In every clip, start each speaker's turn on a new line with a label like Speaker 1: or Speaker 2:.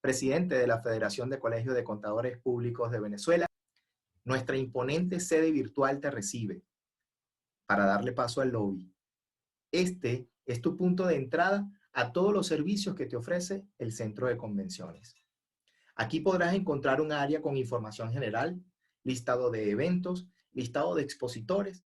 Speaker 1: presidente de la Federación de Colegios de Contadores Públicos de Venezuela. Nuestra imponente sede virtual te recibe para darle paso al lobby. Este es tu punto de entrada a todos los servicios que te ofrece el Centro de Convenciones. Aquí podrás encontrar un área con información general, listado de eventos, listado de expositores.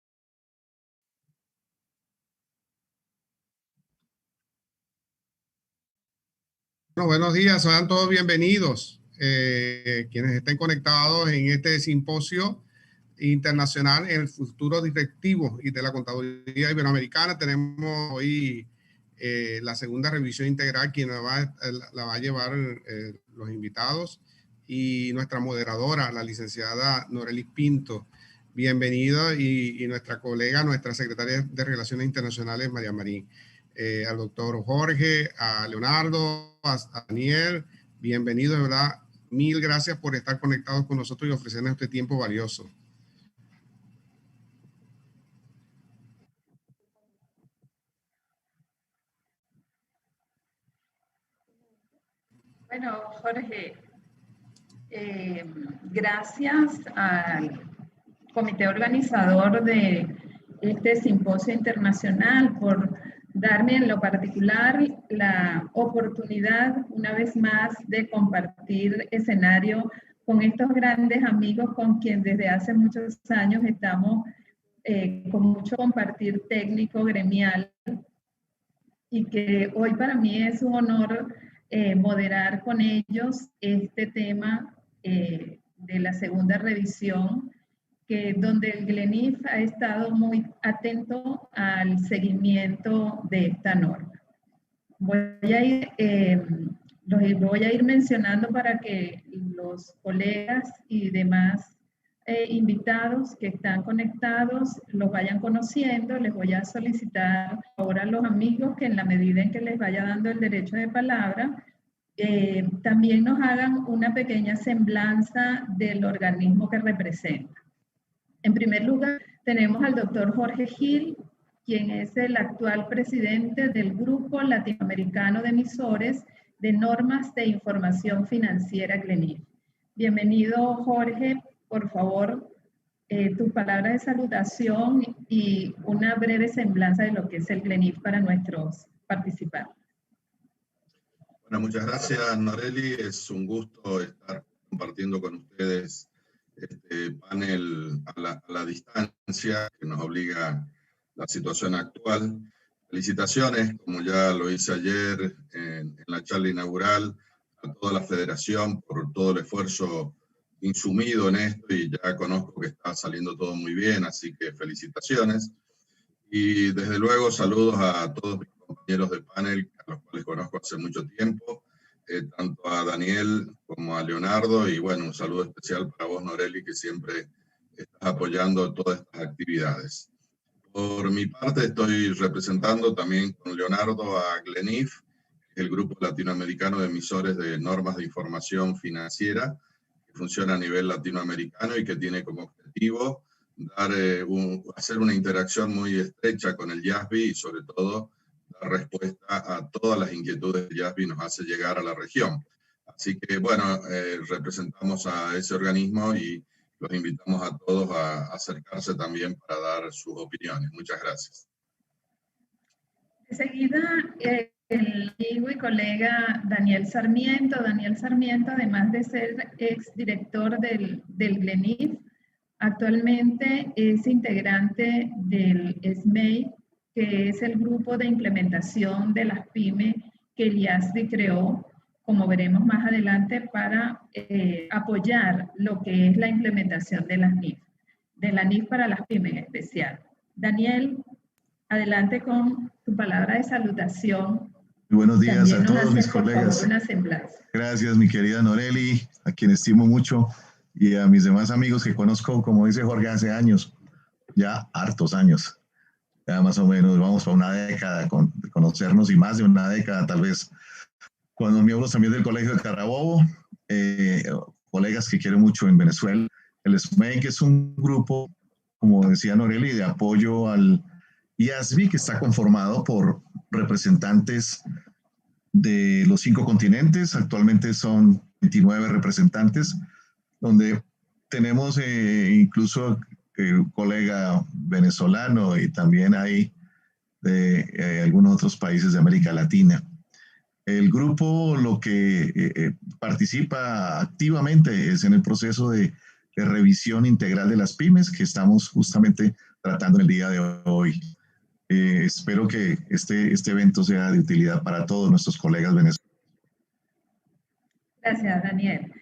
Speaker 2: Bueno, buenos días, sean todos bienvenidos. Quienes estén conectados en este simposio internacional en el futuro directivo y de la contaduría iberoamericana. Tenemos hoy la segunda revisión integral, quien la va a llevar los invitados, y nuestra moderadora, la licenciada Norelis Pinto. Bienvenida, y nuestra colega, nuestra secretaria de Relaciones Internacionales, María Marín. Al doctor Jorge, a Leonardo, a Daniel, bienvenido, de verdad. Mil gracias por estar conectados con nosotros y ofrecernos este tiempo valioso.
Speaker 3: Bueno, Jorge, gracias al comité organizador de este simposio internacional por darme en lo particular la oportunidad una vez más de compartir escenario con estos grandes amigos con quien desde hace muchos años estamos con mucho compartir técnico gremial, y que hoy para mí es un honor moderar con ellos este tema de la segunda revisión, donde el GLENIF ha estado muy atento al seguimiento de esta norma. Los voy a ir mencionando para que los colegas y demás invitados que están conectados los vayan conociendo. Les voy a solicitar ahora a los amigos que en la medida en que les vaya dando el derecho de palabra, también nos hagan una pequeña semblanza del organismo que representa. En primer lugar, tenemos al doctor Jorge Gil, quien es el actual presidente del Grupo Latinoamericano de Emisores de Normas de Información Financiera GLENIF. Bienvenido, Jorge. Por favor, tus palabras de salutación y una breve semblanza de lo que es el GLENIF para nuestros participantes.
Speaker 4: Bueno, muchas gracias, Noreli. Es un gusto estar compartiendo con ustedes este panel a la distancia que nos obliga la situación actual. Felicitaciones, como ya lo hice ayer en la charla inaugural, a toda la federación por todo el esfuerzo insumido en esto, y ya conozco que está saliendo todo muy bien, así que felicitaciones. Y desde luego saludos a todos mis compañeros de panel, a los cuales conozco hace mucho tiempo, tanto a Daniel como a Leonardo, y bueno, un saludo especial para vos, Noreli, que siempre estás apoyando todas estas actividades. Por mi parte, estoy representando también con Leonardo a GLENIF, el Grupo Latinoamericano de Emisores de Normas de Información Financiera, que funciona a nivel latinoamericano y que tiene como objetivo hacer una interacción muy estrecha con el IASBI y sobre todo dar respuesta a todas las inquietudes que el IASBI nos hace llegar a la región. Así que bueno, representamos a ese organismo y los invitamos a todos a acercarse también para dar sus opiniones. Muchas gracias.
Speaker 3: Enseguida, el amigo y colega Daniel Sarmiento. Daniel Sarmiento, además de ser exdirector del GLENIF, actualmente es integrante del SMEI, que es el grupo de implementación de las pymes que el IASBI creó, como veremos más adelante, para apoyar lo que es la implementación de las NIF, de la NIF para las pymes en especial. Daniel, adelante con tu palabra de salutación.
Speaker 5: Muy buenos días a todos mis colegas. Gracias, mi querida Noreli, a quien estimo mucho, y a mis demás amigos que conozco, como dice Jorge, hace años, ya hartos años, ya más o menos, vamos para una década de conocernos, y más de una década tal vez, cuando miembros también del Colegio de Carabobo, colegas que quiero mucho en Venezuela. El SMEI, que es un grupo, como decía Noreli, de apoyo al IASBI, que está conformado por representantes de los 5 continentes. Actualmente son 29 representantes, donde tenemos incluso un colega venezolano y también hay de algunos otros países de América Latina. El grupo lo que participa activamente es en el proceso de revisión integral de las pymes que estamos justamente tratando en el día de hoy. Espero que este evento sea de utilidad para todos nuestros colegas venezolanos.
Speaker 3: Gracias, Daniel.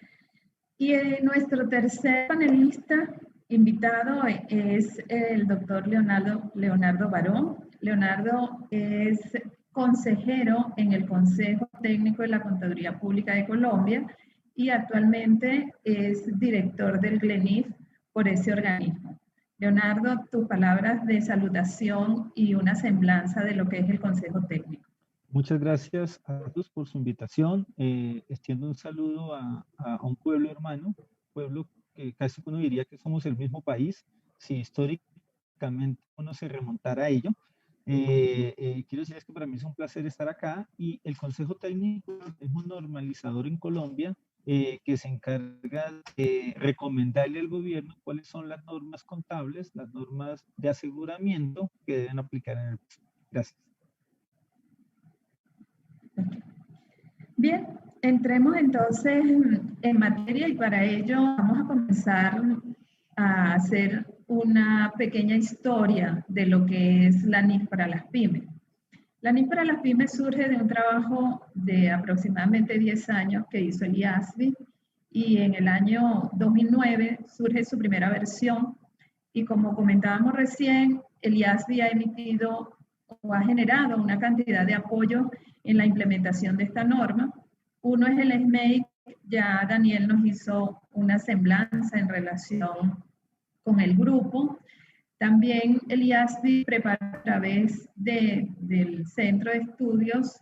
Speaker 3: Y nuestro tercer panelista invitado es el doctor Leonardo Barón. Leonardo es consejero en el Consejo Técnico de la Contaduría Pública de Colombia y actualmente es director del GLENIF por ese organismo. Leonardo, tus palabras de salutación y una semblanza de lo que es el Consejo Técnico.
Speaker 6: Muchas gracias a todos por su invitación. Extiendo un saludo a un pueblo hermano, pueblo que casi uno diría que somos el mismo país, si históricamente uno se remontara a ello. Quiero decirles que para mí es un placer estar acá y el Consejo Técnico es un normalizador en Colombia que se encarga de recomendarle al gobierno cuáles son las normas contables, las normas de aseguramiento que deben aplicar en el país. Gracias.
Speaker 3: Bien, entremos entonces en materia y para ello vamos a comenzar a hacer una pequeña historia de lo que es la NIF para las pymes. La NIF para las pymes surge de un trabajo de aproximadamente 10 años que hizo el IASBI y en el año 2009 surge su primera versión y como comentábamos recién, el IASBI ha emitido o ha generado una cantidad de apoyo en la implementación de esta norma. Uno es el SMAKE, ya Daniel nos hizo una semblanza en relación con el grupo. También el IASBI prepara a través del Centro de Estudios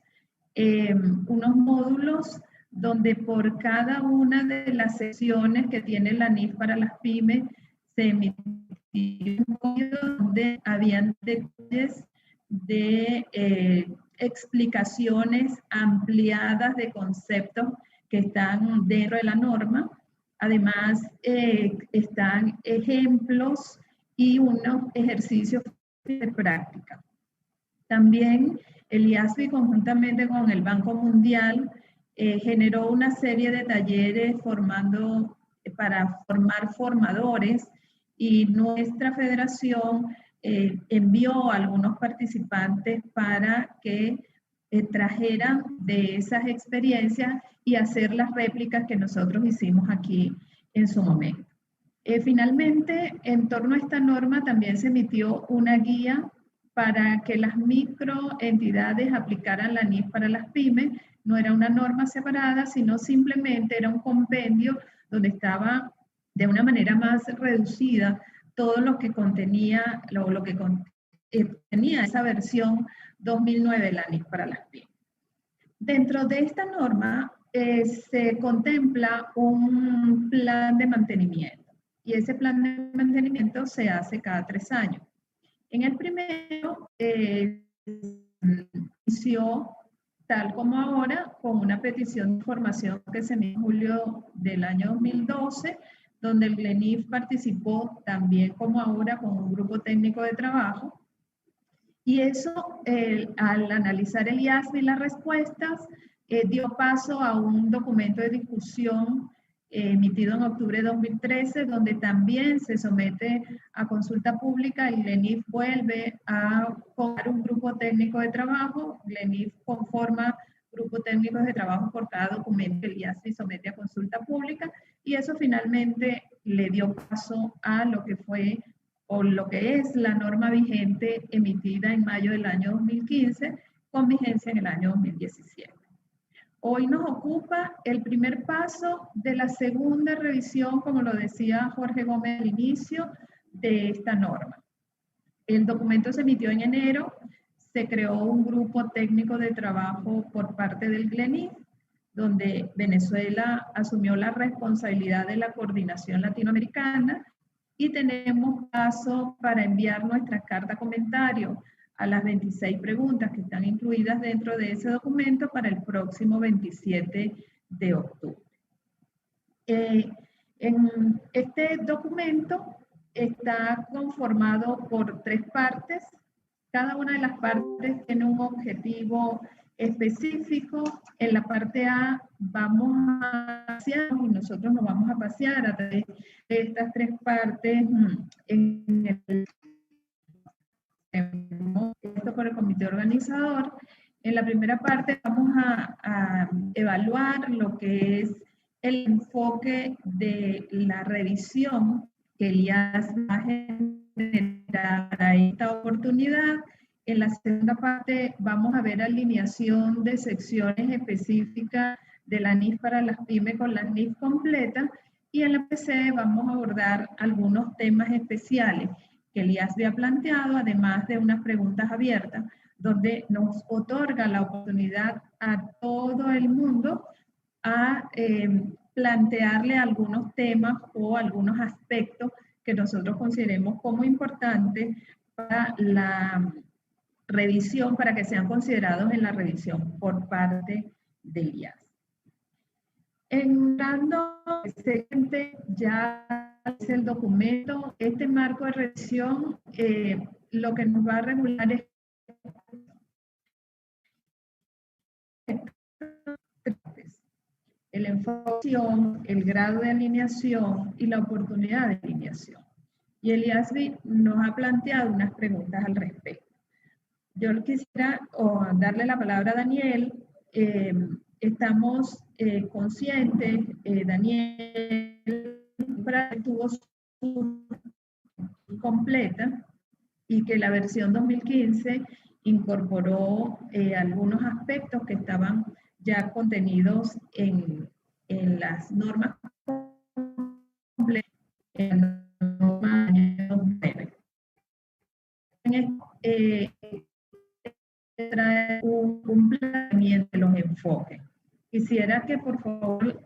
Speaker 3: unos módulos donde por cada una de las secciones que tiene la NIF para las pymes se emitió un código donde habían detalles de explicaciones ampliadas de conceptos que están dentro de la norma. Además, están ejemplos y unos ejercicios de práctica. También el IASBI, conjuntamente con el Banco Mundial, generó una serie de talleres para formar formadores y nuestra federación envió a algunos participantes para que trajeran de esas experiencias y hacer las réplicas que nosotros hicimos aquí en su momento. Finalmente, en torno a esta norma también se emitió una guía para que las microentidades aplicaran la NIF para las pymes. No era una norma separada, sino simplemente era un compendio donde estaba de una manera más reducida todo lo que contenía, tenía esa versión 2009 de la NIF para las pymes. Dentro de esta norma se contempla un plan de mantenimiento y ese plan de mantenimiento se hace cada 3 años. En el primero inició tal como ahora con una petición de información que se emitió en julio del año 2012, donde el GLENIF participó también como ahora con un grupo técnico de trabajo. Y eso, al analizar el IASBI y las respuestas, dio paso a un documento de discusión emitido en octubre de 2013, donde también se somete a consulta pública. El GLENIF vuelve a formar un grupo técnico de trabajo. GLENIF conforma grupos técnicos de trabajo por cada documento que el IASBI somete a consulta pública, y eso finalmente le dio paso a lo que fue o lo que es la norma vigente emitida en mayo del año 2015 con vigencia en el año 2017. Hoy nos ocupa el primer paso de la segunda revisión, como lo decía Jorge Gómez al inicio, de esta norma. El documento se emitió en enero, se creó un grupo técnico de trabajo por parte del GLENIF, donde Venezuela asumió la responsabilidad de la coordinación latinoamericana y tenemos plazo para enviar nuestra carta comentario a las 26 preguntas que están incluidas dentro de ese documento para el próximo 27 de octubre. En este documento está conformado por 3 partes. Cada una de las partes tiene un objetivo específico. En la parte A vamos a pasear y nosotros nos vamos a pasear a través de estas 3 partes esto por el comité organizador. En la primera parte vamos a evaluar lo que es el enfoque de la revisión que el IAS va a generar para esta oportunidad. En la segunda parte vamos a ver alineación de secciones específicas de la NIF para las pymes con las NIF completas, y en la PC vamos a abordar algunos temas especiales que el IASB ha planteado, además de unas preguntas abiertas, donde nos otorga la oportunidad a todo el mundo a plantearle algunos temas o algunos aspectos que nosotros consideremos como importantes para la revisión, para que sean considerados en la revisión por parte del IAS. Entrando siguiente, ya es el documento, este marco de revisión, lo que nos va a regular es el enfoque, el grado de alineación y la oportunidad de alineación. Y el IASB nos ha planteado unas preguntas al respecto. Yo quisiera darle la palabra a Daniel. Estamos conscientes, Daniel tuvo su completa y que la versión 2015 incorporó algunos aspectos que estaban ya contenidos en las normas completas, en la norma año 2009. Trae un planteamiento de los enfoques. Quisiera que por favor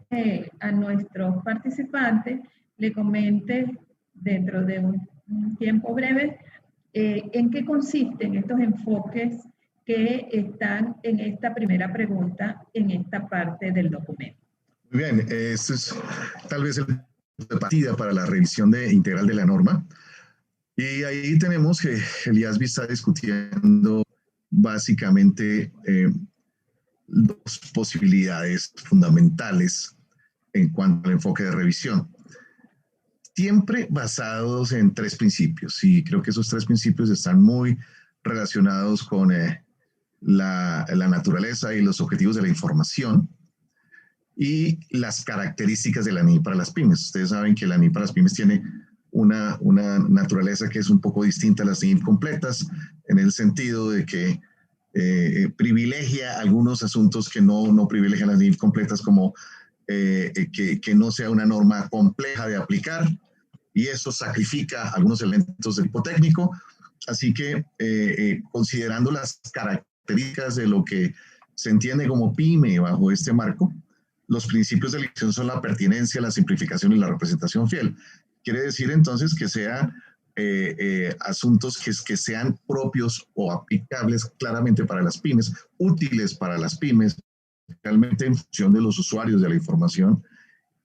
Speaker 3: a nuestros participantes le comente dentro de un tiempo breve en qué consisten estos enfoques que están en esta primera pregunta, en esta parte del documento.
Speaker 5: Muy bien, esto es tal vez el punto de partida para la revisión integral de la norma. Y ahí tenemos que el IASB está discutiendo básicamente 2 posibilidades fundamentales en cuanto al enfoque de revisión. Siempre basados en 3 principios, y creo que esos 3 principios están muy relacionados con la naturaleza y los objetivos de la información y las características de la NIF para las pymes. Ustedes saben que la NIF para las pymes tiene una naturaleza que es un poco distinta a las NIF completas, en el sentido de que privilegia algunos asuntos que no privilegian las NIF completas, como que no sea una norma compleja de aplicar, y eso sacrifica algunos elementos de tipo técnico. Así que considerando las características de lo que se entiende como pyme bajo este marco, los principios de elección son la pertinencia, la simplificación y la representación fiel. Quiere decir entonces que sea asuntos que sean propios o aplicables claramente para las pymes, útiles para las pymes, realmente en función de los usuarios de la información.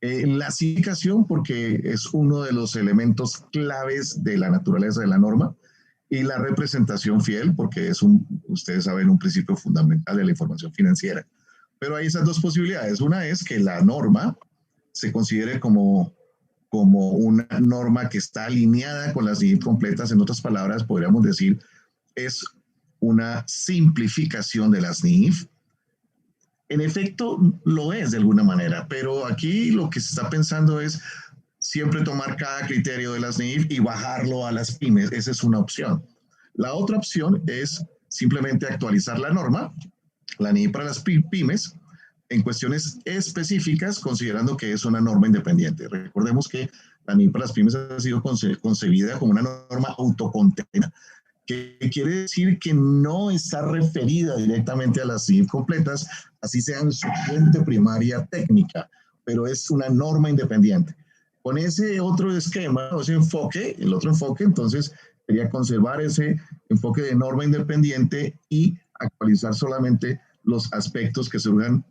Speaker 5: La simplificación, porque es uno de los elementos claves de la naturaleza de la norma, y la representación fiel, porque es ustedes saben, un principio fundamental de la información financiera. Pero hay esas 2 posibilidades. Una es que la norma se considere como una norma que está alineada con las NIF completas. En otras palabras, podríamos decir, es una simplificación de las NIF. En efecto, lo es de alguna manera, pero aquí lo que se está pensando es siempre tomar cada criterio de las NIF y bajarlo a las pymes. Esa es una opción. La otra opción es simplemente actualizar la norma, la NIF para las pymes, en cuestiones específicas, considerando que es una norma independiente. Recordemos que la NIF para las pymes ha sido concebida como una norma autocontenida, que quiere decir que no está referida directamente a las NIF completas, así sean su fuente primaria técnica, pero es una norma independiente. Con ese otro esquema, ese enfoque, el otro enfoque, entonces Sería conservar ese enfoque de norma independiente y actualizar solamente los aspectos que surjan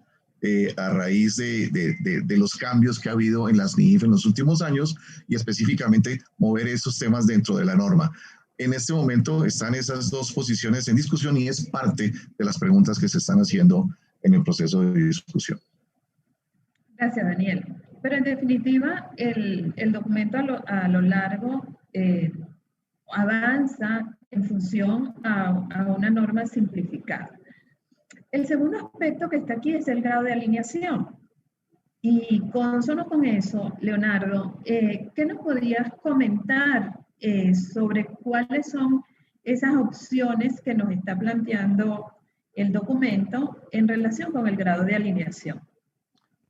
Speaker 5: a raíz de los cambios que ha habido en las NIF en los últimos años y específicamente mover esos temas dentro de la norma. En este momento están esas dos posiciones en discusión y es parte de las preguntas que se están haciendo en el proceso de discusión.
Speaker 3: Gracias, Daniel. Pero en definitiva, el documento a lo largo avanza en función a una norma simplificada. El segundo aspecto que está aquí es el grado de alineación. Y consono con eso, Leonardo, ¿qué nos podrías comentar sobre cuáles son esas opciones que nos está planteando el documento en relación con el grado de alineación?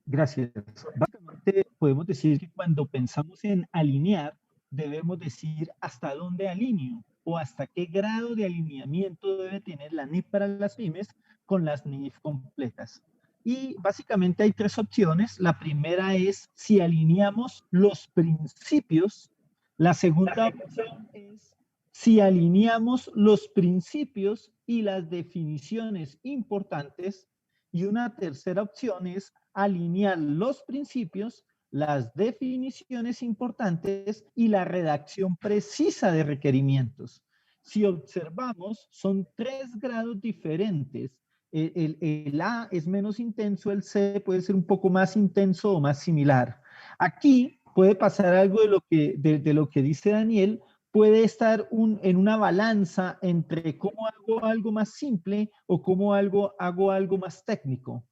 Speaker 6: Gracias. Básicamente podemos decir que cuando pensamos en alinear, debemos decir hasta dónde alineo o hasta qué grado de alineamiento debe tener la NIF para las pymes con las NIF completas. Y básicamente hay tres opciones. La primera es si alineamos los principios. La segunda opción es si alineamos los principios y las definiciones importantes. Y una tercera opción es alinear los principios, las definiciones importantes y la redacción precisa de requerimientos. Si observamos, son 3 grados diferentes. El A es menos intenso, el C puede ser un poco más intenso o más similar. Aquí puede pasar algo de lo que dice Daniel, puede estar en una balanza entre cómo hago algo más simple o cómo hago algo más técnico.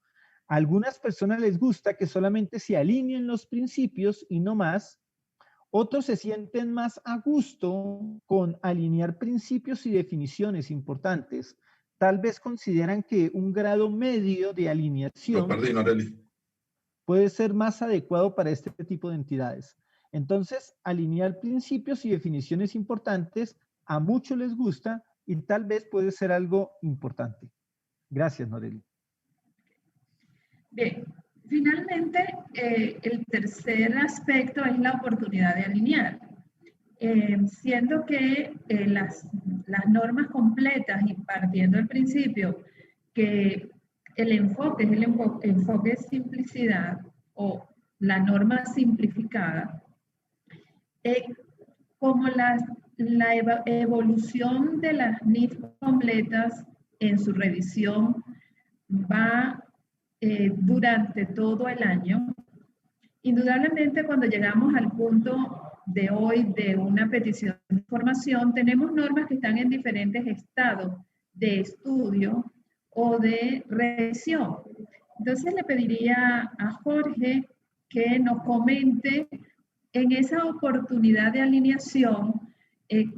Speaker 6: A algunas personas les gusta que solamente se alineen los principios y no más. Otros se sienten más a gusto con alinear principios y definiciones importantes. Tal vez consideran que un grado medio de alineación puede ser más adecuado para este tipo de entidades. Entonces, alinear principios y definiciones importantes a muchos les gusta y tal vez puede ser algo importante. Gracias, Noreli.
Speaker 3: Bien, finalmente, el tercer aspecto es la oportunidad de alinear. Siendo que las normas completas y partiendo del principio que el enfoque es el enfoque de simplicidad o la norma simplificada, como la evolución de las NIF completas en su revisión va durante todo el año, indudablemente cuando llegamos al punto de hoy de una petición de información, tenemos normas que están en diferentes estados de estudio o de revisión. Entonces le pediría a Jorge que nos comente en esa oportunidad de alineación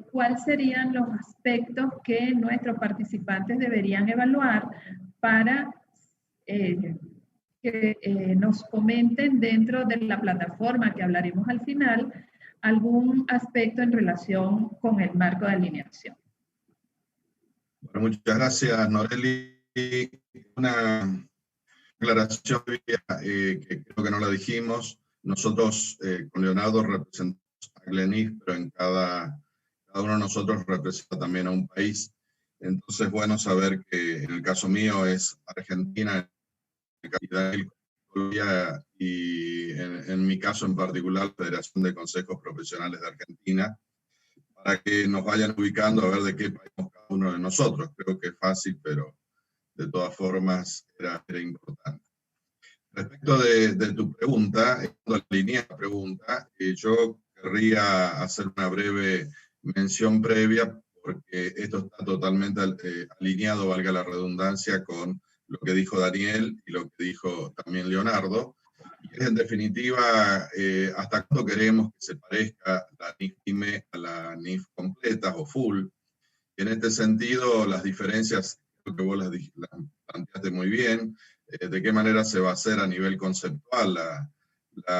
Speaker 3: cuáles serían los aspectos que nuestros participantes deberían evaluar para que nos comenten dentro de la plataforma que hablaremos al final algún aspecto en relación con el marco de alineación.
Speaker 4: Bueno, muchas gracias, Noreli. Una aclaración que creo que no la dijimos. Nosotros con Leonardo representamos a Glenif, pero en cada uno de nosotros representa también a un país. Entonces, bueno saber que en el caso mío es Argentina, Colombia y en mi caso en particular, Federación de Consejos Profesionales de Argentina, para que nos vayan ubicando a ver de qué país cada uno de nosotros. Creo que es fácil, pero de todas formas era importante. Respecto de tu pregunta, alinear la pregunta, yo querría hacer una breve mención previa, porque esto está totalmente alineado, valga la redundancia, con lo que dijo Daniel y lo que dijo también Leonardo. Y es en definitiva, hasta cuándo queremos que se parezca la NIF PYME a la NIF completa o full. Y en este sentido, las diferencias, creo que vos las planteaste muy bien, de qué manera se va a hacer a nivel conceptual la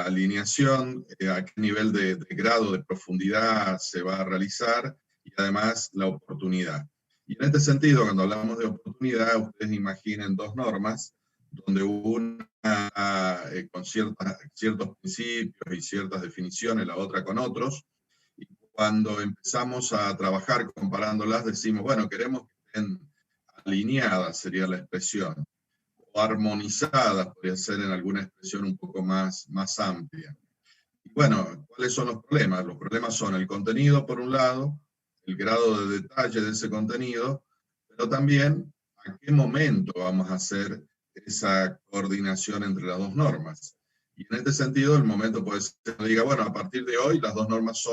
Speaker 4: alineación, a qué nivel de grado de profundidad se va a realizar y además la oportunidad. Y en este sentido, cuando hablamos de oportunidad, ustedes imaginen dos normas, donde una con ciertos principios y ciertas definiciones, la otra con otros, y cuando empezamos a trabajar comparándolas, decimos, bueno, queremos que estén alineadas, sería la expresión, o armonizadas, podría ser en alguna expresión un poco más amplia. Y bueno, ¿cuáles son los problemas? Los problemas son el contenido, por un lado, el grado de detalle de ese contenido, pero también a qué momento vamos a hacer esa coordinación entre las dos normas. Y en este sentido, el momento puede ser que diga, bueno, a partir de hoy las dos normas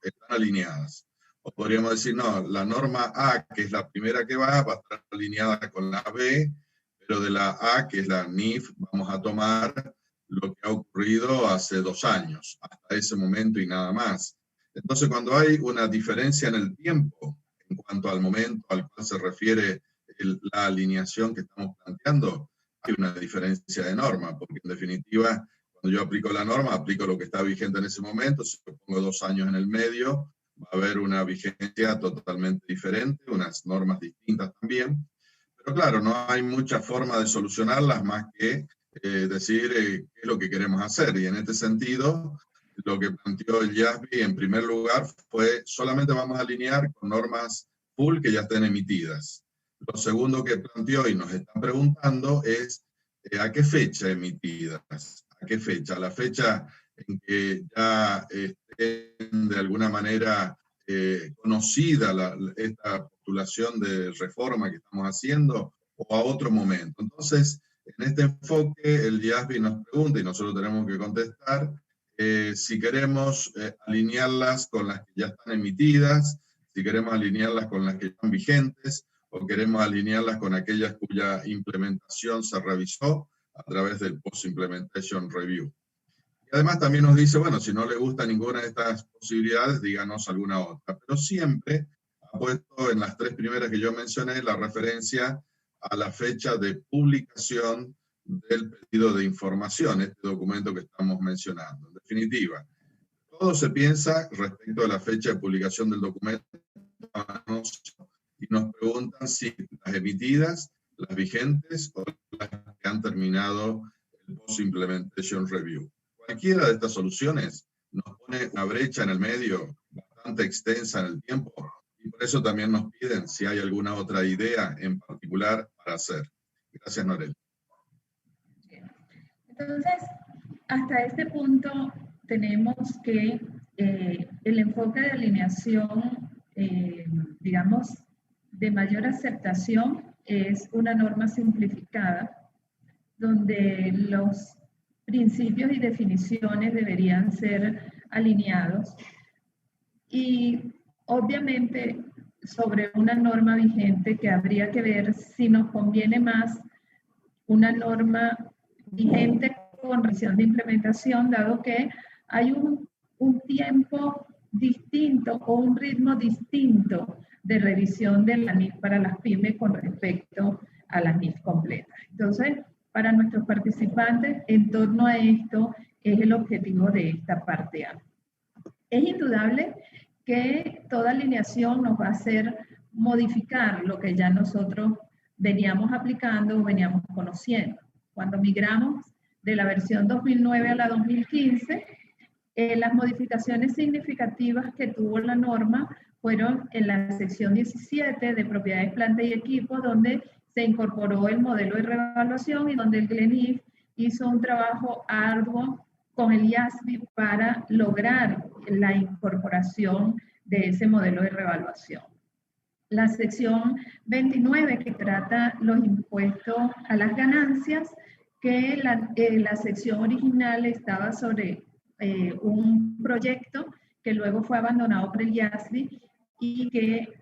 Speaker 4: están alineadas. O podríamos decir, no, la norma A, que es la primera que va a estar alineada con la B, pero de la A, que es la NIF, vamos a tomar lo que ha ocurrido hace 2 años, hasta ese momento y nada más. Entonces, cuando hay una diferencia en el tiempo, en cuanto al momento al cual se refiere la alineación que estamos planteando, hay una diferencia de norma, porque en definitiva, cuando yo aplico la norma, aplico lo que está vigente en ese momento. Si yo pongo 2 años en el medio, va a haber una vigencia totalmente diferente, unas normas distintas también. Pero claro, no hay mucha forma de solucionarlas más que decir qué es lo que queremos hacer. Y en este sentido, lo que planteó el IASBI en primer lugar fue solamente vamos a alinear con normas full que ya estén emitidas. Lo segundo que planteó y nos están preguntando es ¿a qué fecha emitidas? ¿A qué fecha? ¿A la fecha en que ya estén de alguna manera conocida esta postulación de reforma que estamos haciendo o a otro momento? Entonces, en este enfoque, el IASBI nos pregunta y nosotros tenemos que contestar si queremos alinearlas con las que ya están emitidas, si queremos alinearlas con las que están vigentes, o queremos alinearlas con aquellas cuya implementación se revisó a través del Post-Implementation Review. Y además también nos dice, bueno, si no le gusta ninguna de estas posibilidades, díganos alguna otra. Pero siempre ha puesto en las 3 primeras que yo mencioné la referencia a la fecha de publicación del pedido de información, este documento que estamos mencionando. En definitiva, todo se piensa respecto a la fecha de publicación del documento y nos preguntan si las emitidas, las vigentes o las que han terminado el Post-Implementation Review. Cualquiera de estas soluciones nos pone una brecha en el medio bastante extensa en el tiempo y por eso también nos piden si hay alguna otra idea en particular para hacer. Gracias, Norel.
Speaker 3: Entonces, hasta este punto tenemos que el enfoque de alineación, digamos, de mayor aceptación es una norma simplificada, donde los principios y definiciones deberían ser alineados. Y obviamente sobre una norma vigente que habría que ver si nos conviene más una norma vigente con revisión de implementación, dado que hay un tiempo distinto o un ritmo distinto de revisión de la NIF para las pymes con respecto a la NIF completa. Entonces, para nuestros participantes, en torno a esto es el objetivo de esta parte A. Es indudable que toda alineación nos va a hacer modificar lo que ya nosotros veníamos aplicando o veníamos conociendo. Cuando migramos de la versión 2009 a la 2015, las modificaciones significativas que tuvo la norma fueron en la sección 17 de propiedades, planta y equipo, donde se incorporó el modelo de reevaluación y donde el GLENIF hizo un trabajo arduo con el IASBI para lograr la incorporación de ese modelo de reevaluación. La sección 29, que trata los impuestos a las ganancias, que la sección original estaba sobre un proyecto que luego fue abandonado por el IASBI y que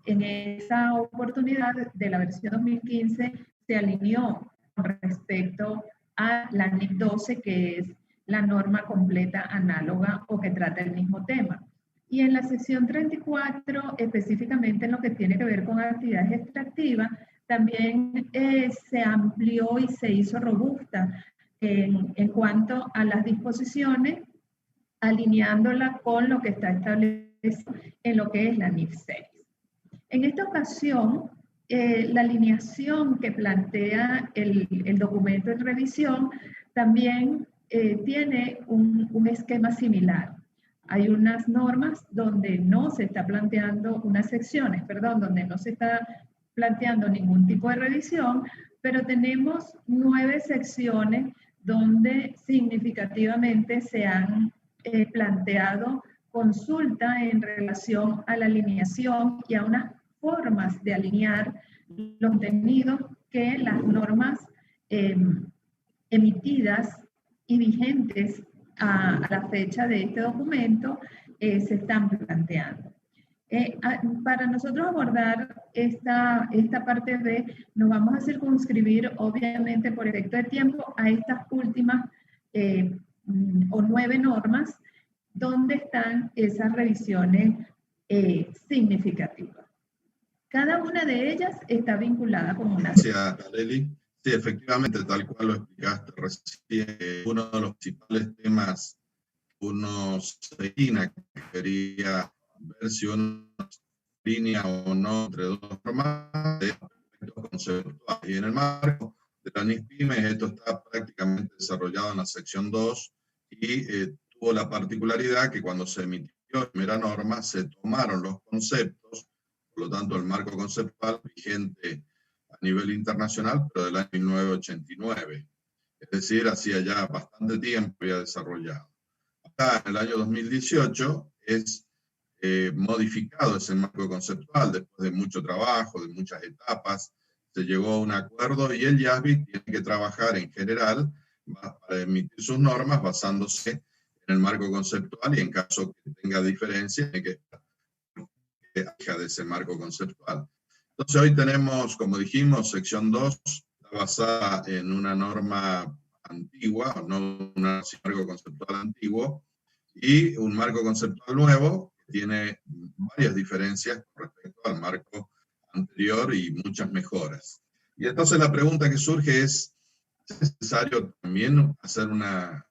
Speaker 3: en esa oportunidad de la versión 2015 se alineó con respecto a la NIF 12, que es la norma completa análoga o que trata el mismo tema. Y en la sección 34, específicamente en lo que tiene que ver con actividades extractivas, también se amplió y se hizo robusta en cuanto a las disposiciones, alineándola con lo que está establecido en lo que es la NIF 6. En esta ocasión, la alineación que plantea el documento en revisión también tiene un esquema similar. Hay unas normas donde no se está planteando, unas secciones, perdón, donde no se está planteando ningún tipo de revisión, pero tenemos 9 secciones donde significativamente se han planteado consulta en relación a la alineación y a unas formas de alinear los contenidos que las normas emitidas y vigentes a la fecha de este documento se están planteando. Para nosotros abordar esta parte B, nos vamos a circunscribir, obviamente por efecto de tiempo, a estas últimas o 9 normas donde están esas revisiones significativas. Cada una de ellas está vinculada con una...
Speaker 4: Gracias, Arely. Sí, efectivamente, tal cual lo explicaste recién, uno de los principales temas uno se imagina que quería ver si uno línea o no entre dos normas de aspectos conceptuales. Y en el marco de la NISPYME esto está prácticamente desarrollado en la sección 2 y tuvo la particularidad que cuando se emitió la primera norma se tomaron los conceptos, por lo tanto el marco conceptual vigente a nivel internacional, pero del año 1989. Es decir, hacía ya bastante tiempo había desarrollado. Acá en el año 2018 es modificado ese marco conceptual después de mucho trabajo, de muchas etapas, se llegó a un acuerdo y el IASBI tiene que trabajar en general para emitir sus normas basándose en el marco conceptual y en caso que tenga diferencia, tiene que dejar de ese marco conceptual. Entonces hoy tenemos, como dijimos, sección 2, está basada en una norma antigua, no un marco conceptual antiguo, y un marco conceptual nuevo que tiene varias diferencias con respecto al marco anterior y muchas mejoras. Y entonces la pregunta que surge es necesario también hacer una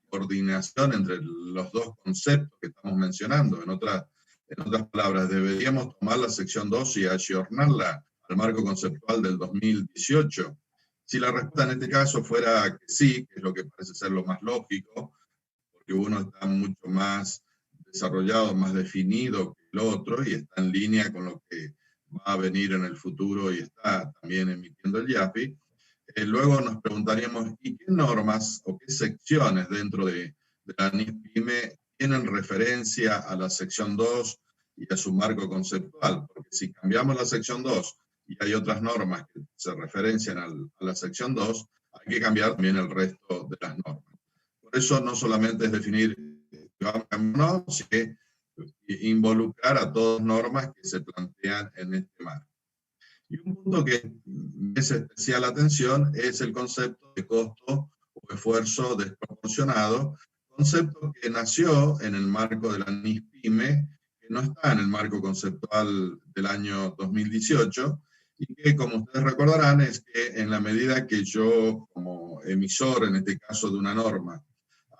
Speaker 4: coordinación entre los dos conceptos que estamos mencionando. En otras palabras, ¿deberíamos tomar la sección 2 y ayornarla al marco conceptual del 2018? Si la respuesta en este caso fuera que sí, que es lo que parece ser lo más lógico, porque uno está mucho más desarrollado, más definido que el otro y está en línea con lo que va a venir en el futuro y está también emitiendo el IASBI, luego nos preguntaríamos, ¿y qué normas o qué secciones dentro de la NISPYME tienen referencia a la sección 2 y a su marco conceptual? Porque si cambiamos la sección 2 y hay otras normas que se referencian a la sección 2, hay que cambiar también el resto de las normas. Por eso no solamente es definir que vamos a cambiar, sino que involucrar a todas normas que se plantean en este marco. Y un punto que merece especial atención es el concepto de costo o esfuerzo desproporcionado, concepto que nació en el marco de la NISPYME, que no está en el marco conceptual del año 2018, y que, como ustedes recordarán, es que en la medida que yo, como emisor, en este caso de una norma,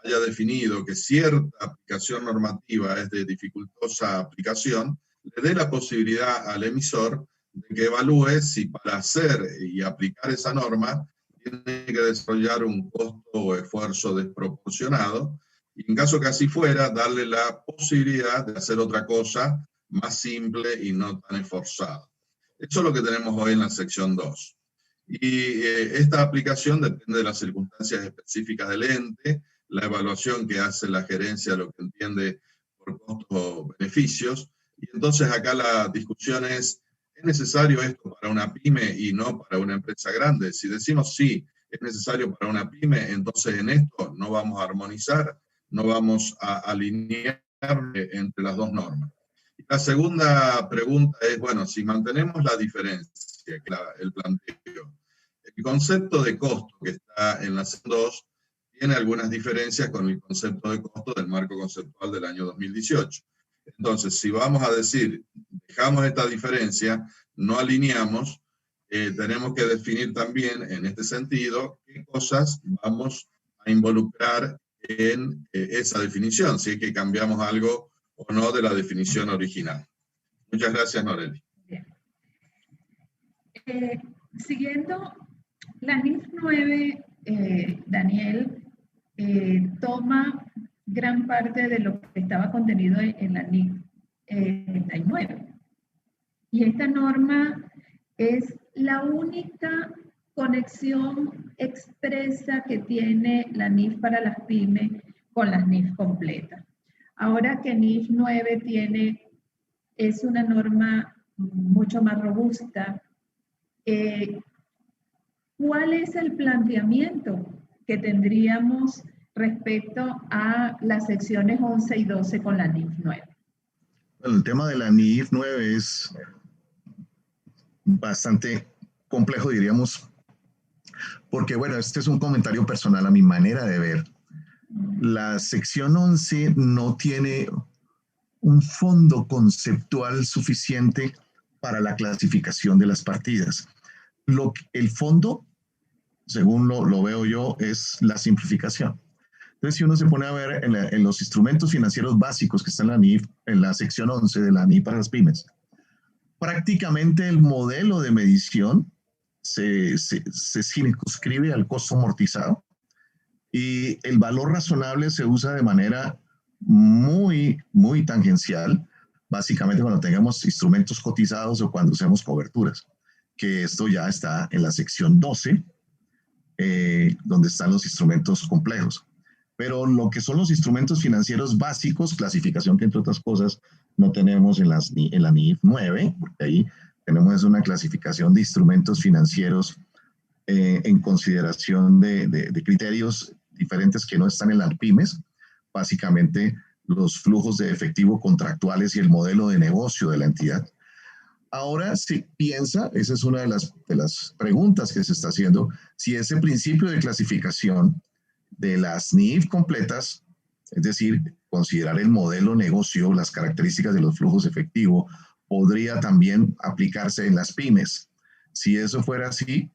Speaker 4: haya definido que cierta aplicación normativa es de dificultosa aplicación, le dé la posibilidad al emisor de que evalúe si para hacer y aplicar esa norma tiene que desarrollar un costo o esfuerzo desproporcionado, y en caso que así fuera, darle la posibilidad de hacer otra cosa más simple y no tan esforzada. Eso es lo que tenemos hoy en la sección 2. Y esta aplicación depende de las circunstancias específicas del ente, la evaluación que hace la gerencia, lo que entiende por costos o beneficios, y entonces acá la discusión ¿es necesario esto para una pyme y no para una empresa grande? Si decimos sí, es necesario para una pyme, entonces en esto no vamos a armonizar, no vamos a alinear entre las dos normas. Y la segunda pregunta es, bueno, si mantenemos la diferencia, el planteo, el concepto de costo que está en la sección 2 tiene algunas diferencias con el concepto de costo del marco conceptual del año 2018. Entonces, si vamos a decir, dejamos esta diferencia, no alineamos, tenemos que definir también en este sentido qué cosas vamos a involucrar en esa definición, si es que cambiamos algo o no de la definición original. Muchas gracias, Norely.
Speaker 3: Siguiendo, la NIF 9, Daniel, toma gran parte de lo que estaba contenido en la NIF 39. Y esta norma es la única conexión expresa que tiene la NIF para las pymes con las NIF completas. Ahora que NIF 9 es una norma mucho más robusta, ¿cuál es el planteamiento que tendríamos respecto a las secciones 11 y 12 con la NIF 9?
Speaker 5: Bueno, el tema de la NIF 9 es bastante complejo, diríamos, porque, bueno, este es un comentario personal a mi manera de ver. La sección 11 no tiene un fondo conceptual suficiente para la clasificación de las partidas. El fondo, según lo veo yo, es la simplificación. Entonces, si uno se pone a ver en los instrumentos financieros básicos que están en la NIF, en la sección 11 de la NIF para las pymes, prácticamente el modelo de medición se circunscribe al costo amortizado y el valor razonable se usa de manera muy, muy tangencial, básicamente cuando tengamos instrumentos cotizados o cuando usemos coberturas, que esto ya está en la sección 12, donde están los instrumentos complejos. Pero lo que son los instrumentos financieros básicos, clasificación que entre otras cosas no tenemos en la NIF 9, porque ahí tenemos una clasificación de instrumentos financieros en consideración de criterios diferentes que no están en las pymes, básicamente los flujos de efectivo contractuales y el modelo de negocio de la entidad. Ahora se piensa, esa es una de las preguntas que se está haciendo, si ese principio de clasificación de las NIF completas, es decir, considerar el modelo negocio, las características de los flujos de efectivo, podría también aplicarse en las pymes. Si eso fuera así,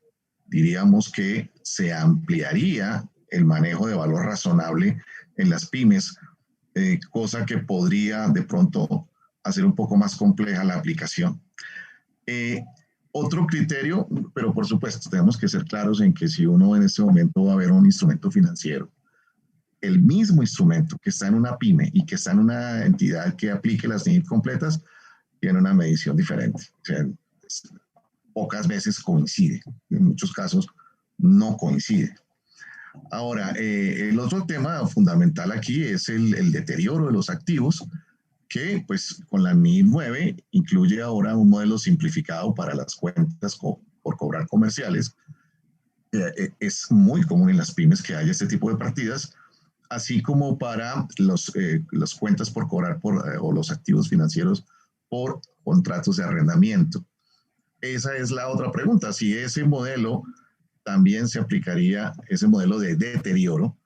Speaker 5: diríamos que se ampliaría el manejo de valor razonable en las pymes, cosa que podría de pronto hacer un poco más compleja la aplicación. Otro criterio, pero por supuesto tenemos que ser claros en que si uno en este momento va a ver un instrumento financiero, el mismo instrumento que está en una pyme y que está en una entidad que aplique las NIF completas, tiene una medición diferente. O sea, pocas veces coincide, en muchos casos no coincide. Ahora, el otro tema fundamental aquí es el deterioro de los activos, que pues con la NIF 9 incluye ahora un modelo simplificado para las cuentas por cobrar comerciales. Es muy común en las pymes que haya este tipo de partidas, así como para las cuentas por cobrar o los activos financieros por contratos de arrendamiento. Esa es la otra pregunta, si ese modelo también se aplicaría, ese modelo de deterioro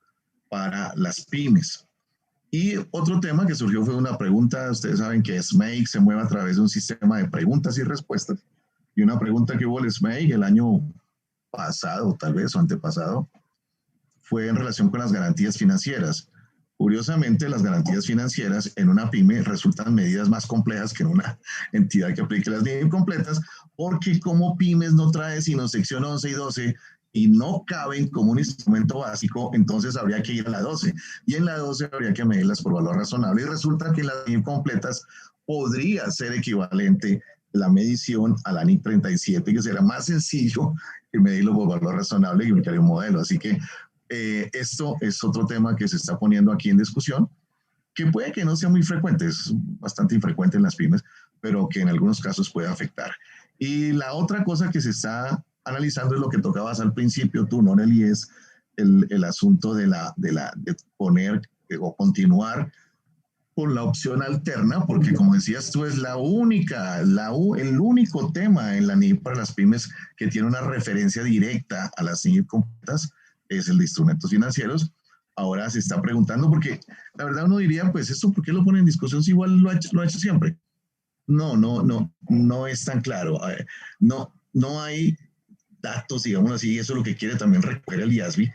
Speaker 5: para las pymes. Y otro tema que surgió fue una pregunta, ustedes saben que SMAIC se mueve a través de un sistema de preguntas y respuestas, y una pregunta que hubo el SMAIC el año pasado, tal vez, o antepasado, fue en relación con las garantías financieras. Curiosamente, las garantías financieras en una pyme resultan medidas más complejas que en una entidad que aplique las NIF completas, porque como pymes no trae sino sección 11 y 12 y no caben como un instrumento básico, entonces habría que ir a la 12. Y en la 12 habría que medirlas por valor razonable. Y resulta que las NIF completas podría ser equivalente la medición a la NIF 37, que será más sencillo que medirlo por valor razonable y aplicar un modelo. Así que esto es otro tema que se está poniendo aquí en discusión, que puede que no sea muy frecuente, es bastante infrecuente en las pymes, pero que en algunos casos puede afectar. Y la otra cosa que se está analizando es lo que tocabas al principio tú, Noreli, es el asunto de poner o continuar con la opción alterna, porque como decías tú, es el único tema en la NIF para las pymes que tiene una referencia directa a las NIF completas, es el de instrumentos financieros. Ahora se está preguntando, porque la verdad uno diría, pues esto, ¿por qué lo pone en discusión si igual lo ha hecho siempre? No es tan claro. No hay datos, digamos así, eso es lo que quiere también recoger el IASB,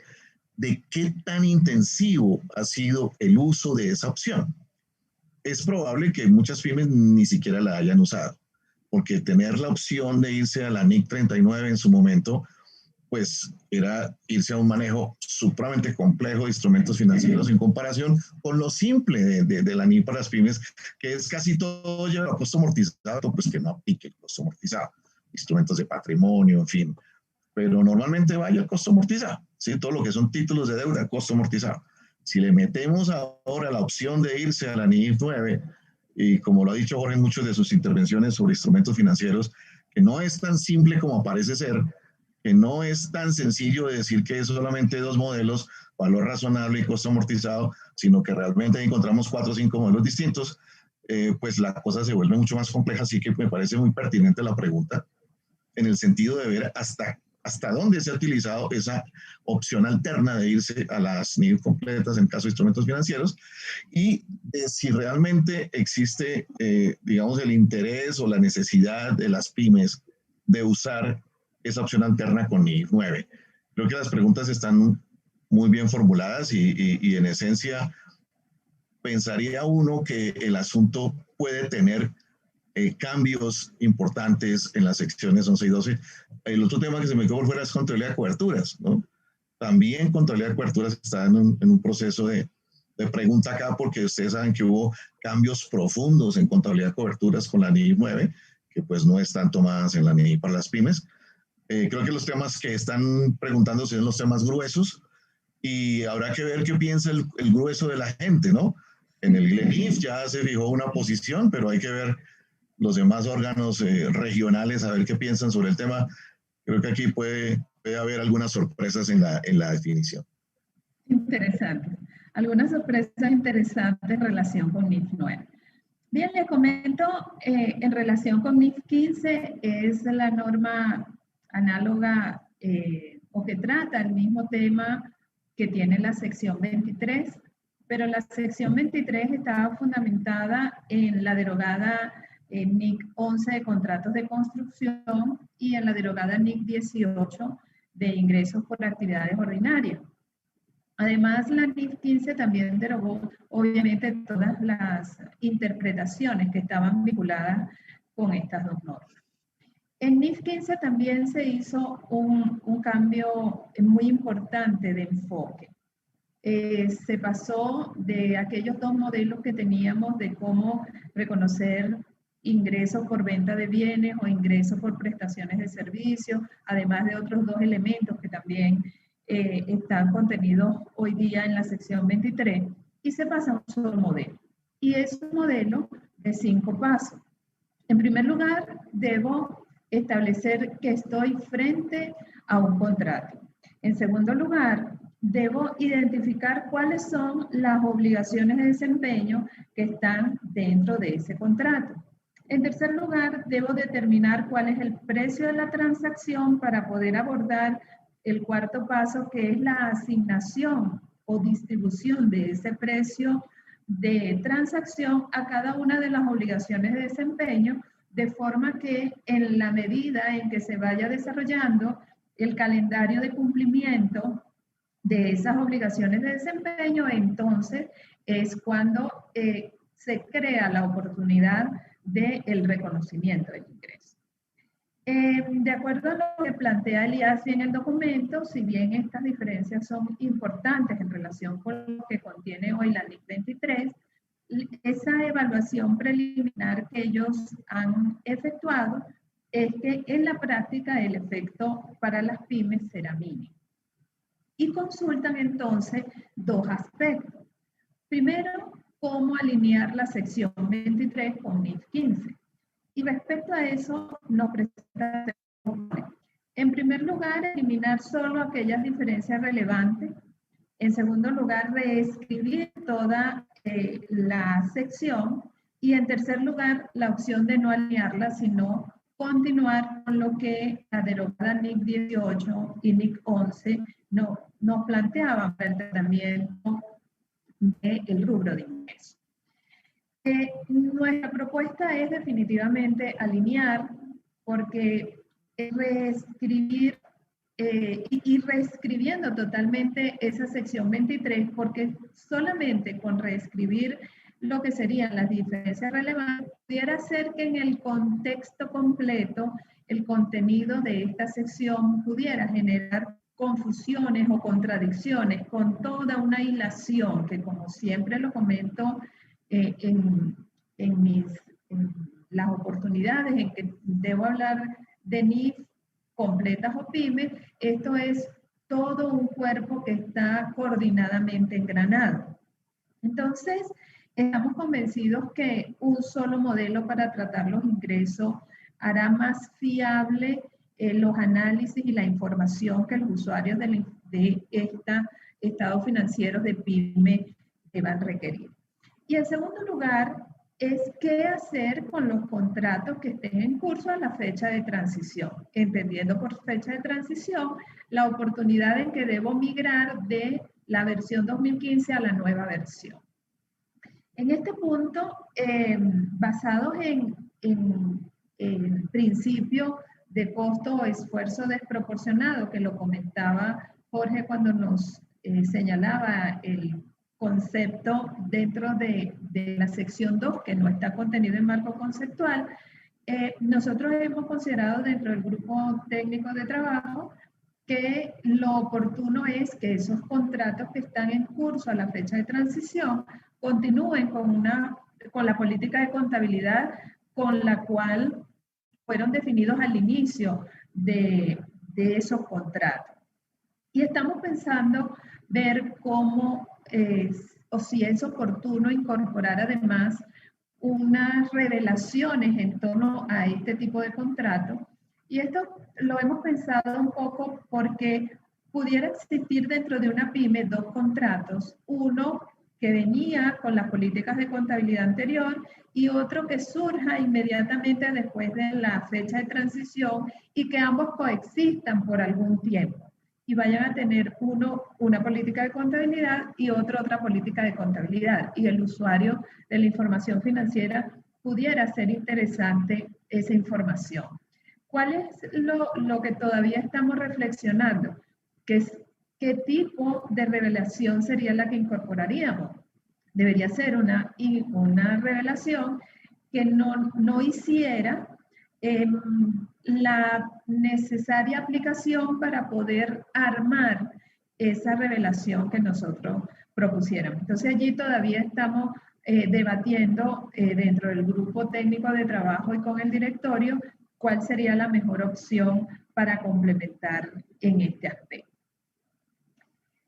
Speaker 5: de qué tan intensivo ha sido el uso de esa opción. Es probable que muchas pymes ni siquiera la hayan usado, porque tener la opción de irse a la NIC 39 en su momento pues era irse a un manejo supremamente complejo de instrumentos financieros en comparación con lo simple de la NIF para las pymes, que es casi todo lleva a costo amortizado, pues que no aplique el costo amortizado, instrumentos de patrimonio, en fin, pero normalmente vaya el costo amortizado, ¿sí? Todo lo que son títulos de deuda, costo amortizado. Si le metemos ahora la opción de irse a la NIF 9, y como lo ha dicho Jorge en muchas de sus intervenciones sobre instrumentos financieros, que no es tan simple como parece ser, que no es tan sencillo de decir que es solamente dos modelos, valor razonable y costo amortizado, sino que realmente encontramos 4 o 5 modelos distintos, pues la cosa se vuelve mucho más compleja, así que me parece muy pertinente la pregunta, en el sentido de ver hasta dónde se ha utilizado esa opción alterna de irse a las NIF completas en caso de instrumentos financieros y de si realmente existe, digamos, el interés o la necesidad de las pymes de usar esa opción alterna con NIF 9. Creo que las preguntas están muy bien formuladas y en esencia pensaría uno que el asunto puede tener cambios importantes en las secciones 11 y 12. El otro tema que se me quedó por fuera es contabilidad de coberturas, ¿no? También contabilidad de coberturas está en un proceso de pregunta acá, porque ustedes saben que hubo cambios profundos en contabilidad de coberturas con la NIF 9, que pues no están tomadas en la NIF para las pymes. Creo que los temas que están preguntando son los temas gruesos y habrá que ver qué piensa el grueso de la gente, ¿no? En el GLENIF ya se fijó una posición, pero hay que ver los demás órganos regionales a ver qué piensan sobre el tema. Creo que aquí puede haber algunas sorpresas en la definición.
Speaker 3: Interesante. Algunas sorpresas interesantes en relación con NIF 9. Bien, les comento, en relación con NIF 15 es la norma análoga o que trata el mismo tema que tiene la sección 23, pero la sección 23 estaba fundamentada en la derogada NIC 11 de contratos de construcción y en la derogada NIC 18 de ingresos por actividades ordinarias. Además, la NIF 15 también derogó, obviamente, todas las interpretaciones que estaban vinculadas con estas dos normas. En NIF 15 también se hizo un cambio muy importante de enfoque. Se pasó de aquellos dos modelos que teníamos de cómo reconocer ingresos por venta de bienes o ingresos por prestaciones de servicios, además de otros dos elementos que también están contenidos hoy día en la sección 23, y se pasa a un solo modelo. Y es un modelo de 5 pasos. En primer lugar, debo establecer que estoy frente a un contrato. En segundo lugar, debo identificar cuáles son las obligaciones de desempeño que están dentro de ese contrato. En tercer lugar, debo determinar cuál es el precio de la transacción para poder abordar el cuarto paso, que es la asignación o distribución de ese precio de transacción a cada una de las obligaciones de desempeño, de forma que en la medida en que se vaya desarrollando el calendario de cumplimiento de esas obligaciones de desempeño, entonces es cuando se crea la oportunidad del reconocimiento del ingreso. De acuerdo a lo que plantea el IASI en el documento, si bien estas diferencias son importantes en relación con lo que contiene hoy la NIC 23, esa evaluación preliminar que ellos han efectuado es que en la práctica el efecto para las pymes será mínimo. Y consultan entonces dos aspectos. Primero, cómo alinear la sección 23 con NIF 15. Y respecto a eso, nos presenta, en primer lugar, eliminar solo aquellas diferencias relevantes. En segundo lugar, reescribir toda la sección. Y en tercer lugar, la opción de no alinearla, sino continuar con lo que la derogada NIC 18 y NIC 11 nos planteaban para el tratamiento del rubro de ingreso. Nuestra propuesta es definitivamente alinear, porque reescribir y reescribiendo totalmente esa sección 23, porque solamente con reescribir lo que serían las diferencias relevantes, pudiera ser que en el contexto completo el contenido de esta sección pudiera generar confusiones o contradicciones con toda una hilación que, como siempre lo comento en las oportunidades en que debo hablar de NIF completas o pymes, esto es todo un cuerpo que está coordinadamente engranado. Entonces, estamos convencidos que un solo modelo para tratar los ingresos hará más fiable los análisis y la información que los usuarios de estados financieros de PYME van a requerir. Y en segundo lugar, es qué hacer con los contratos que estén en curso a la fecha de transición, entendiendo por fecha de transición la oportunidad en que debo migrar de la versión 2015 a la nueva versión. En este punto, basados en el principio de costo o esfuerzo desproporcionado, que lo comentaba Jorge cuando nos señalaba el concepto dentro de la sección 2, que no está contenido en marco conceptual, nosotros hemos considerado dentro del grupo técnico de trabajo que lo oportuno es que esos contratos que están en curso a la fecha de transición continúen con la política de contabilidad con la cual fueron definidos al inicio de esos contratos. Y estamos pensando ver cómo o si es oportuno incorporar además unas revelaciones en torno a este tipo de contratos. Y esto lo hemos pensado un poco porque pudiera existir dentro de una pyme dos contratos, uno que venía con las políticas de contabilidad anterior y otro que surja inmediatamente después de la fecha de transición y que ambos coexistan por algún tiempo y vayan a tener uno una política de contabilidad y otro otra política de contabilidad, y el usuario de la información financiera pudiera ser interesante esa información. ¿Cuál es lo que todavía estamos reflexionando? ¿Qué tipo de revelación sería la que incorporaríamos? Debería ser una revelación que no hiciera la necesaria aplicación para poder armar esa revelación que nosotros propusiéramos. Entonces allí todavía estamos debatiendo dentro del grupo técnico de trabajo y con el directorio cuál sería la mejor opción para complementar en este aspecto.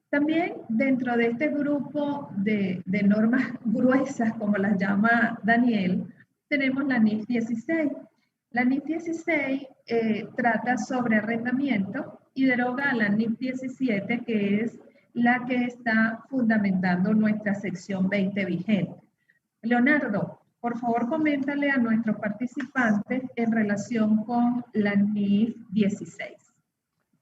Speaker 3: También dentro de este grupo de normas gruesas, como las llama Daniel, tenemos la NIF 16. La NIF 16 trata sobre arrendamiento y deroga a la NIF 17, que es la que está fundamentando nuestra sección 20 vigente. Leonardo, por favor, coméntale a nuestros participantes en relación con la NIF 16.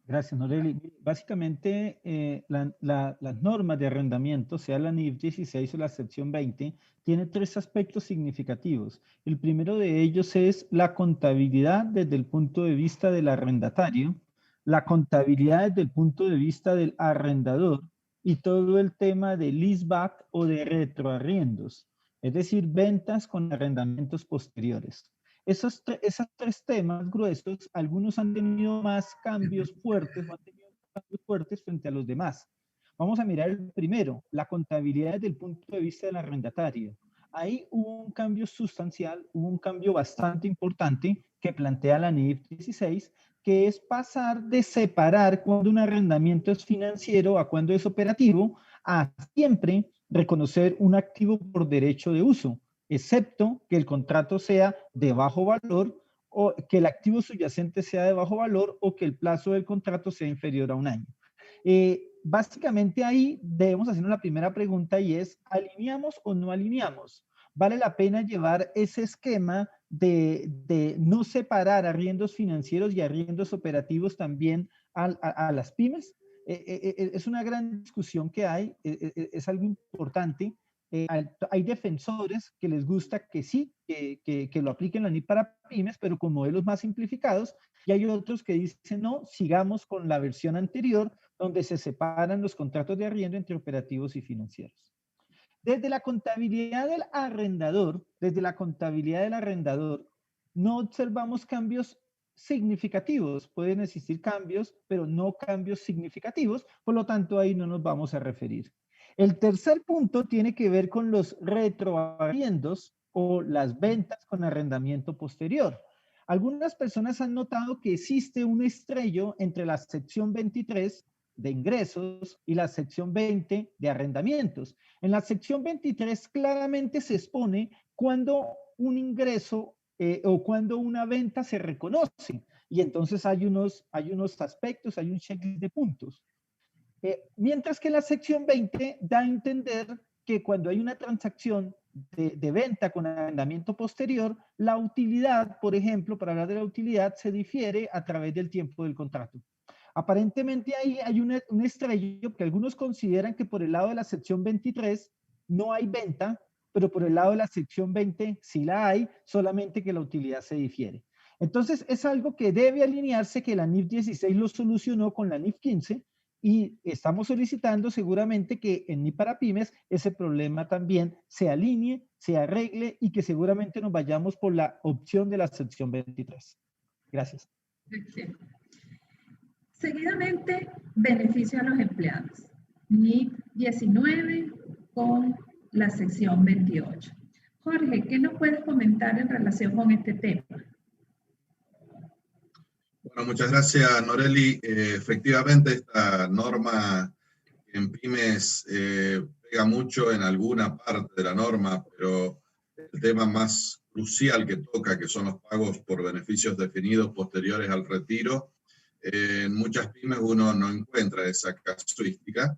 Speaker 6: Gracias, Noreli. Básicamente, las normas de arrendamiento, sea la NIF 16 o la sección 20, tiene tres aspectos significativos. El primero de ellos es la contabilidad desde el punto de vista del arrendatario, la contabilidad desde el punto de vista del arrendador y todo el tema de leaseback o de retroarriendos, es decir, ventas con arrendamientos posteriores. Esos tres temas gruesos, algunos han tenido más cambios fuertes, frente a los demás. Vamos a mirar el primero, la contabilidad desde el punto de vista del arrendatario. Ahí hubo un cambio sustancial, hubo un cambio bastante importante que plantea la NIF 16, que es pasar de separar cuando un arrendamiento es financiero a cuando es operativo, a siempre reconocer un activo por derecho de uso, excepto que el contrato sea de bajo valor o que el activo subyacente sea de bajo valor o que el plazo del contrato sea inferior a un año. Básicamente ahí debemos hacer una primera pregunta y es, ¿alineamos o no alineamos? ¿Vale la pena llevar ese esquema de no separar arriendos financieros y arriendos operativos también a las pymes? Es una gran discusión que hay, es algo importante. Hay defensores que les gusta que sí, que lo apliquen la NIF para pymes, pero con modelos más simplificados, y hay otros que dicen no, sigamos con la versión anterior, donde se separan los contratos de arriendo entre operativos y financieros. Desde la contabilidad del arrendador, no observamos cambios significativos. Pueden existir cambios, pero no cambios significativos, por lo tanto ahí no nos vamos a referir. El tercer punto tiene que ver con los retroarriendos o las ventas con arrendamiento posterior. Algunas personas han notado que existe un estrello entre la sección 23 de ingresos y la sección 20 de arrendamientos. En la sección 23 claramente se expone cuando un ingreso o cuando una venta se reconoce. Y entonces hay unos aspectos, hay un checklist de puntos. Mientras que la sección 20 da a entender que cuando hay una transacción de venta con arrendamiento posterior, la utilidad, por ejemplo, para hablar de la utilidad, se difiere a través del tiempo del contrato. Aparentemente ahí hay un estrello que algunos consideran que por el lado de la sección 23 no hay venta, pero por el lado de la sección 20 sí la hay, solamente que la utilidad se difiere. Entonces es algo que debe alinearse, que la NIF 16 lo solucionó con la NIF 15, y estamos solicitando seguramente que en NIF para Pymes ese problema también se alinee, se arregle y que seguramente nos vayamos por la opción de la sección 23. Gracias.
Speaker 3: Seguidamente, beneficio a los empleados. NIF 19 con la sección 28. Jorge, ¿qué nos puedes comentar en relación con este tema?
Speaker 4: Bueno, muchas gracias, Noreli. Efectivamente, esta norma en pymes pega mucho en alguna parte de la norma, pero el tema más crucial que toca, que son los pagos por beneficios definidos posteriores al retiro, en muchas pymes uno no encuentra esa casuística,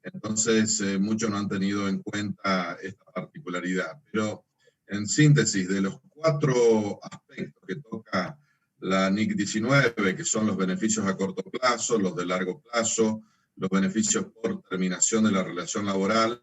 Speaker 4: entonces muchos no han tenido en cuenta esta particularidad. Pero en síntesis, de los 4 aspectos que toca la NIC 19, que son los beneficios a corto plazo, los de largo plazo, los beneficios por terminación de la relación laboral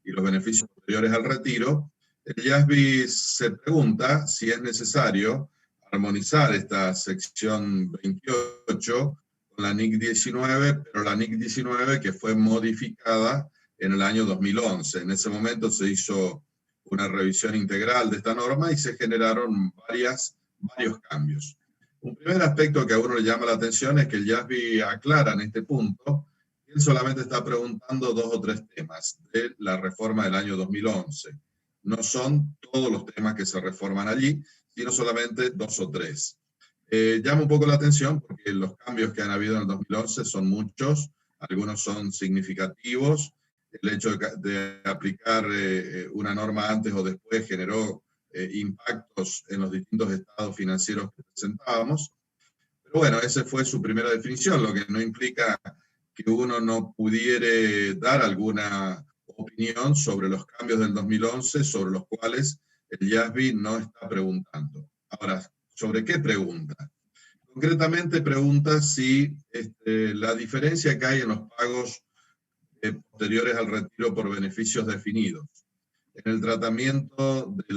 Speaker 4: y los beneficios posteriores al retiro, el IASBI se pregunta si es necesario armonizar esta sección 28 con la NIC 19, pero la NIC 19 que fue modificada en el año 2011. En ese momento se hizo una revisión integral de esta norma y se generaron varios cambios. Un primer aspecto que a uno le llama la atención es que el IASBI aclara en este punto que él solamente está preguntando 2 o 3 temas de la reforma del año 2011. No son todos los temas que se reforman allí, sino solamente 2 o 3. Llama un poco la atención porque los cambios que han habido en el 2011 son muchos, algunos son significativos. El hecho de aplicar una norma antes o después generó impactos en los distintos estados financieros que presentábamos. Pero bueno, esa fue su primera definición, lo que no implica que uno no pudiera dar alguna opinión sobre los cambios del 2011, sobre los cuales el IASBI no está preguntando. Ahora, ¿sobre qué pregunta? Concretamente pregunta si la diferencia que hay en los pagos posteriores al retiro por beneficios definidos en el tratamiento de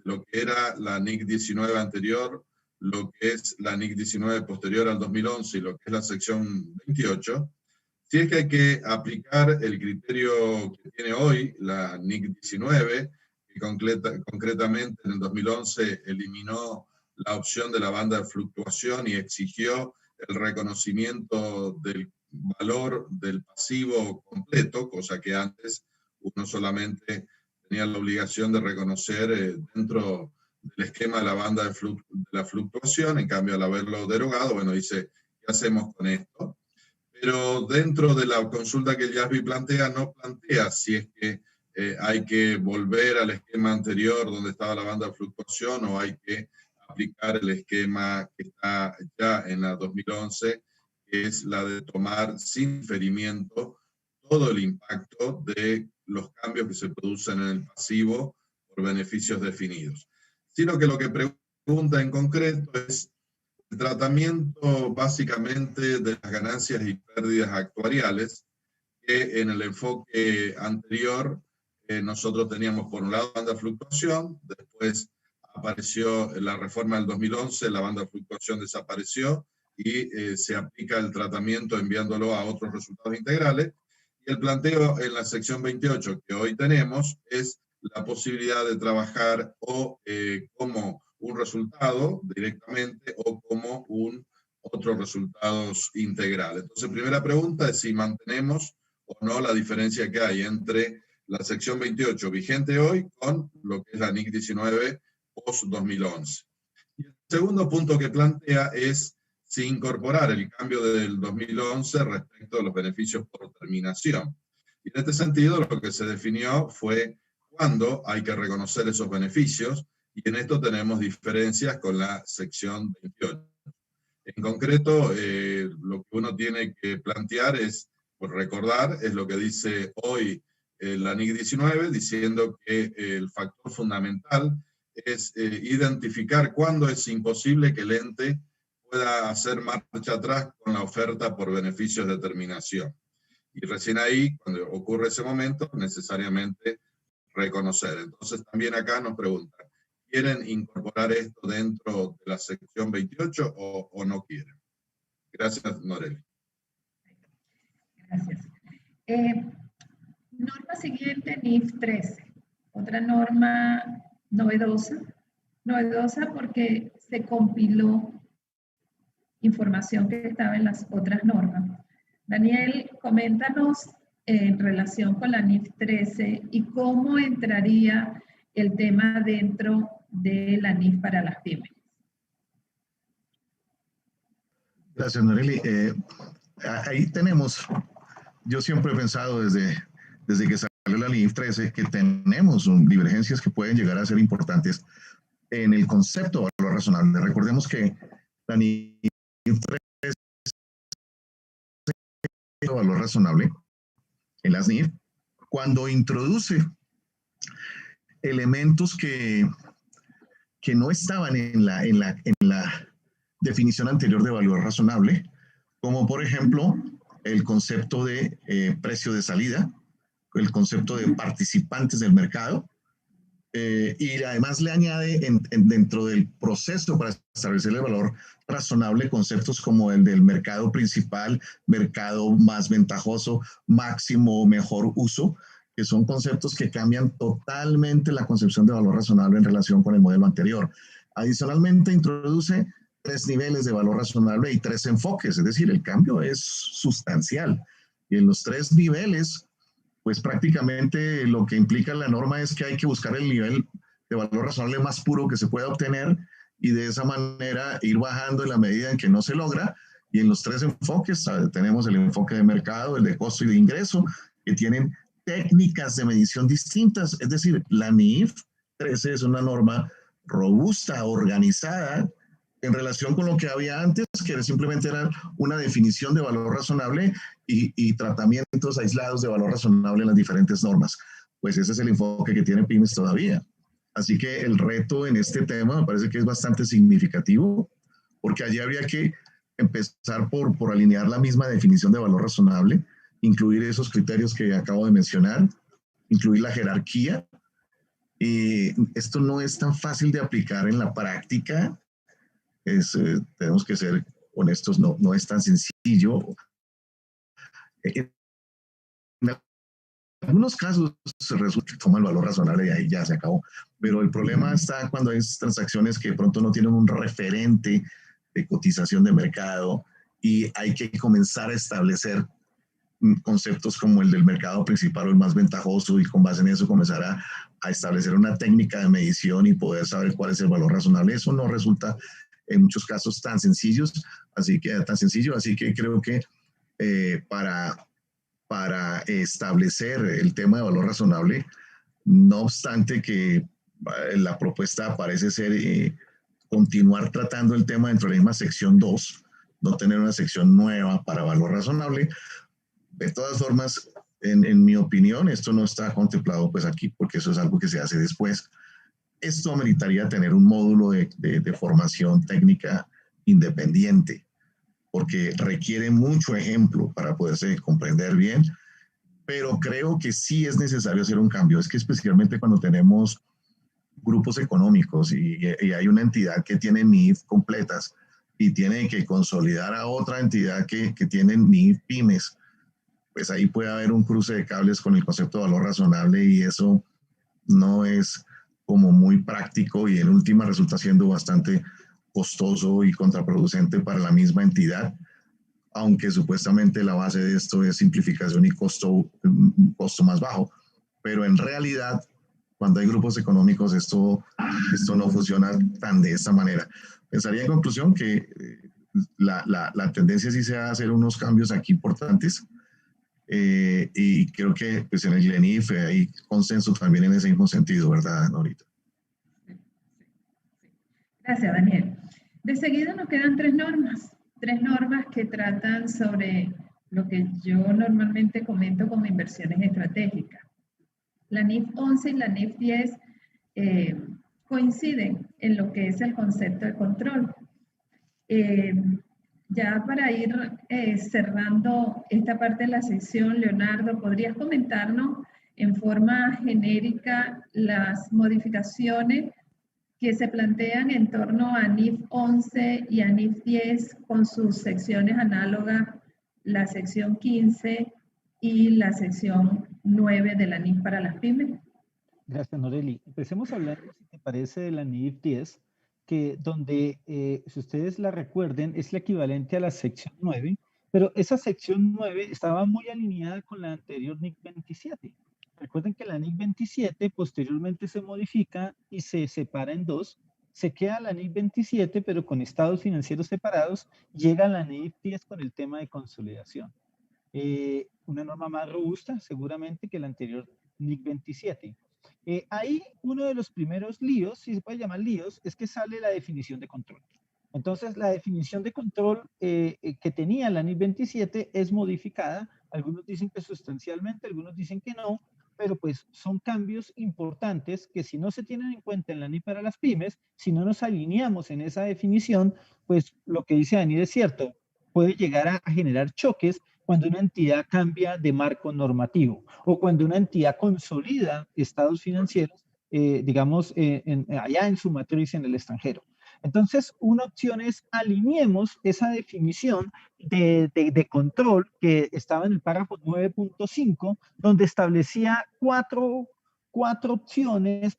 Speaker 4: lo que era la NIC 19 anterior, lo que es la NIC 19 posterior al 2011 y lo que es la sección 28, si es que hay que aplicar el criterio que tiene hoy la NIC 19, que concretamente en el 2011 eliminó la opción de la banda de fluctuación y exigió el reconocimiento del valor del pasivo completo, cosa que antes uno solamente tenía la obligación de reconocer dentro del esquema de la banda de la fluctuación. En cambio, al haberlo derogado, bueno, dice, ¿qué hacemos con esto? Pero dentro de la consulta que el IASBI plantea, no plantea si es que hay que volver al esquema anterior donde estaba la banda de fluctuación o hay que aplicar el esquema que está ya en la 2011, que es la de tomar sin diferimiento todo el impacto de los cambios que se producen en el pasivo por beneficios definidos. Sino que lo que pregunta en concreto es el tratamiento básicamente de las ganancias y pérdidas actuariales, que en el enfoque anterior nosotros teníamos por un lado banda de fluctuación, después apareció la reforma del 2011, la banda de fluctuación desapareció y se aplica el tratamiento enviándolo a otros resultados integrales. Y el planteo en la sección 28 que hoy tenemos es la posibilidad de trabajar o como un resultado directamente o como otros resultados integral. Entonces, primera pregunta es si mantenemos o no la diferencia que hay entre la sección 28 vigente hoy con lo que es la NIC 19 post-2011. Y el segundo punto que plantea es si incorporar el cambio del 2011 respecto a los beneficios por terminación. Y en este sentido, lo que se definió fue cuándo hay que reconocer esos beneficios, y en esto tenemos diferencias con la sección 28. En concreto, lo que uno tiene que plantear es, pues recordar, es lo que dice hoy la NIC 19, diciendo que el factor fundamental es identificar cuándo es imposible que el ente pueda hacer marcha atrás con la oferta por beneficios de terminación. Y recién ahí, cuando ocurre ese momento, necesariamente reconocer. Entonces también acá nos preguntan, ¿quieren incorporar esto dentro de la sección 28 o no quieren? Gracias, Noreli.
Speaker 3: Gracias. Norma siguiente, NIF 13. Otra norma novedosa porque se compiló información que estaba en las otras normas. Daniel, coméntanos en relación con la NIF 13 y cómo entraría el tema dentro de la NIF para las pymes.
Speaker 5: Gracias, Noreli. Ahí tenemos, yo siempre he pensado desde que salió la NIF 13 que tenemos divergencias que pueden llegar a ser importantes en el concepto de valor razonable. Recordemos que la NIF 13 es valor razonable en las NIF cuando introduce elementos que no estaban en la definición anterior de valor razonable, como por ejemplo el concepto de precio de salida, el concepto de participantes del mercado, y además le añade dentro del proceso para establecer el valor razonable conceptos como el del mercado principal, mercado más ventajoso, máximo o mejor uso, que son conceptos que cambian totalmente la concepción de valor razonable en relación con el modelo anterior. Adicionalmente, introduce 3 niveles de valor razonable y 3 enfoques, es decir, el cambio es sustancial. Y en los 3 niveles, pues prácticamente lo que implica la norma es que hay que buscar el nivel de valor razonable más puro que se pueda obtener y de esa manera ir bajando en la medida en que no se logra. Y en los 3 enfoques, tenemos el enfoque de mercado, el de costo y de ingreso, que tienen técnicas de medición distintas. Es decir, la NIF 13 es una norma robusta, organizada, en relación con lo que había antes, que simplemente era una definición de valor razonable y tratamientos aislados de valor razonable en las diferentes normas. Pues ese es el enfoque que tiene pymes todavía. Así que el reto en este tema me parece que es bastante significativo, porque allí habría que empezar por alinear la misma definición de valor razonable, incluir esos criterios que acabo de mencionar, incluir la jerarquía. Esto no es tan fácil de aplicar en la práctica. Tenemos que ser honestos, no es tan sencillo. En algunos casos se resulta que toma el valor razonable y ahí ya se acabó. Pero el problema está cuando hay transacciones que de pronto no tienen un referente de cotización de mercado y hay que comenzar a establecer conceptos como el del mercado principal o el más ventajoso y con base en eso comenzar a establecer una técnica de medición y poder saber cuál es el valor razonable. Eso no resulta en muchos casos tan sencillo, así que creo que para establecer el tema de valor razonable, no obstante que la propuesta parece ser continuar tratando el tema dentro de la misma sección 2, no tener una sección nueva para valor razonable. De todas formas, en mi opinión, esto no está contemplado pues aquí, porque eso es algo que se hace después. Esto ameritaría tener un módulo de formación técnica independiente, porque requiere mucho ejemplo para poderse comprender bien, pero creo que sí es necesario hacer un cambio. Es que especialmente cuando tenemos grupos económicos y hay una entidad que tiene NIF completas y tiene que consolidar a otra entidad que tiene NIF pymes, pues ahí puede haber un cruce de cables con el concepto de valor razonable y eso no es como muy práctico y en última resulta siendo bastante costoso y contraproducente para la misma entidad, aunque supuestamente la base de esto es simplificación y un costo más bajo. Pero en realidad, cuando hay grupos económicos, esto no funciona tan de esta manera. Pensaría en conclusión que la tendencia sí sea hacer unos cambios aquí importantes, y creo que pues, en el GLENIF hay consenso también en ese mismo sentido, ¿verdad, Norita?
Speaker 3: Gracias, Daniel. De seguida nos quedan tres normas que tratan sobre lo que yo normalmente comento como inversiones estratégicas. La NIF 11 y la NIF 10 coinciden en lo que es el concepto de control. Ya para ir cerrando esta parte de la sección, Leonardo, ¿podrías comentarnos en forma genérica las modificaciones que se plantean en torno a NIF 11 y a NIF 10 con sus secciones análogas, la sección 15 y la sección 9 de la NIF para las pymes?
Speaker 6: Gracias, Noreli. Empecemos hablando, si te parece, de la NIF 10, que donde, si ustedes la recuerden, es la equivalente a la sección 9, pero esa sección 9 estaba muy alineada con la anterior NIC 27. Recuerden que la NIC 27 posteriormente se modifica y se separa en dos. Se queda la NIC 27, pero con estados financieros separados. Llega la NIF 10 con el tema de consolidación. Una norma más robusta, seguramente, que la anterior NIC 27. Ahí uno de los primeros líos, si se puede llamar líos, es que sale la definición de control. Entonces, la definición de control que tenía la NIC 27 es modificada. Algunos dicen que sustancialmente, algunos dicen que no, pero pues son cambios importantes que si no se tienen en cuenta en la NIC para las pymes, si no nos alineamos en esa definición, pues lo que dice Daniel es cierto, puede llegar a generar choques cuando una entidad cambia de marco normativo o cuando una entidad consolida estados financieros, digamos, allá en su matriz en el extranjero. Entonces, una opción es alineemos esa definición de control que estaba en el párrafo 9.5, donde establecía cuatro opciones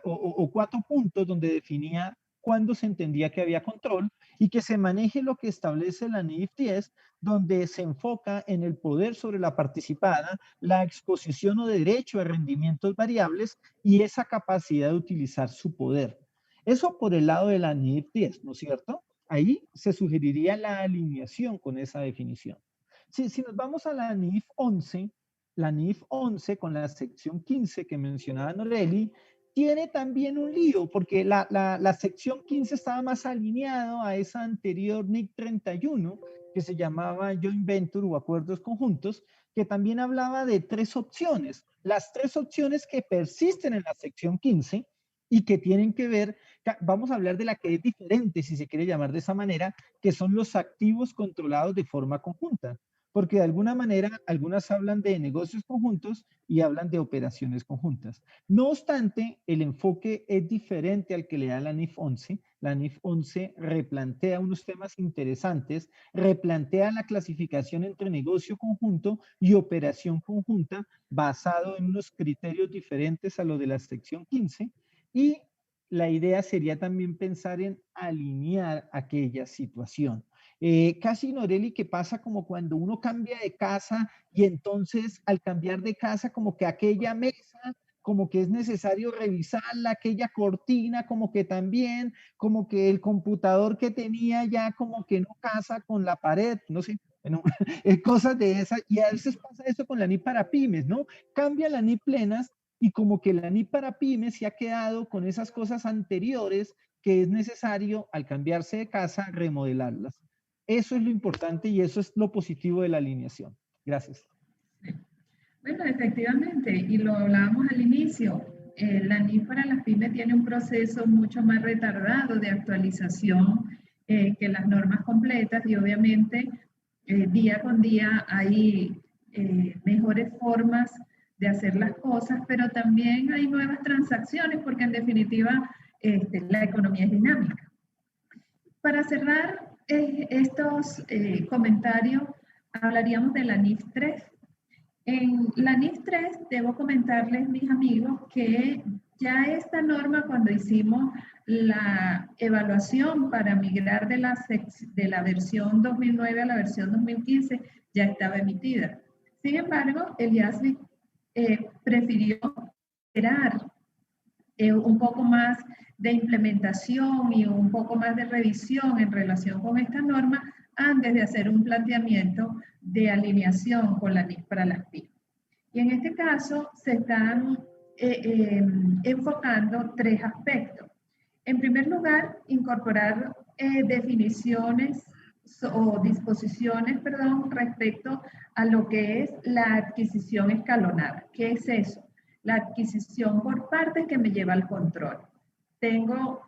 Speaker 6: o 4 puntos donde definía cuándo se entendía que había control y que se maneje lo que establece la NIF 10, donde se enfoca en el poder sobre la participada, la exposición o derecho a rendimientos variables y esa capacidad de utilizar su poder. Eso por el lado de la NIF 10, ¿no es cierto? Ahí se sugeriría la alineación con esa definición. Si nos vamos a la NIF 11 con la sección 15 que mencionaba Noreli, tiene también un lío, porque la sección 15 estaba más alineado a esa anterior NIC 31, que se llamaba Joint Venture o Acuerdos Conjuntos, que también hablaba de 3 opciones. Las 3 opciones que persisten en la sección 15 y que tienen que ver, vamos a hablar de la que es diferente, si se quiere llamar de esa manera, que son los activos controlados de forma conjunta. Porque de alguna manera, algunas hablan de negocios conjuntos y hablan de operaciones conjuntas. No obstante, el enfoque es diferente al que le da la NIF 11. La NIF 11 replantea unos temas interesantes, replantea la clasificación entre negocio conjunto y operación conjunta basado en unos criterios diferentes a lo de la sección 15 y la idea sería también pensar en alinear aquella situación. Casi, Noreli, que pasa como cuando uno cambia de casa y entonces al cambiar de casa como que aquella mesa, como que es necesario revisarla, aquella cortina como que también, como que el computador que tenía ya como que no casa con la pared, no sé, bueno, cosas de esas, y a veces pasa eso con la NIP para pymes, ¿no? Cambia la NIP plenas y como que la NIP para pymes se ha quedado con esas cosas anteriores que es necesario al cambiarse de casa remodelarlas. Eso es lo importante y eso es lo positivo de la alineación. Gracias.
Speaker 3: Bueno, efectivamente, y lo hablábamos al inicio, la NIF para las pymes tiene un proceso mucho más retardado de actualización que las normas completas y obviamente día con día hay mejores formas de hacer las cosas, pero también hay nuevas transacciones porque en definitiva la economía es dinámica. Para cerrar estos comentarios, hablaríamos de la NIF 3. En la NIF 3 debo comentarles, mis amigos, que Ya esta norma, cuando hicimos la evaluación para migrar de la versión 2009 a la versión 2015, ya estaba emitida. Sin embargo, el IASB prefirió esperar un poco más de implementación y un poco más de revisión en relación con esta norma antes de hacer un planteamiento de alineación con la NIF para las pymes. Y en este caso se están enfocando tres aspectos. En primer lugar, incorporar definiciones o disposiciones, respecto a lo que es la adquisición escalonada. ¿Qué es eso? La adquisición por partes que me lleva al control. Tengo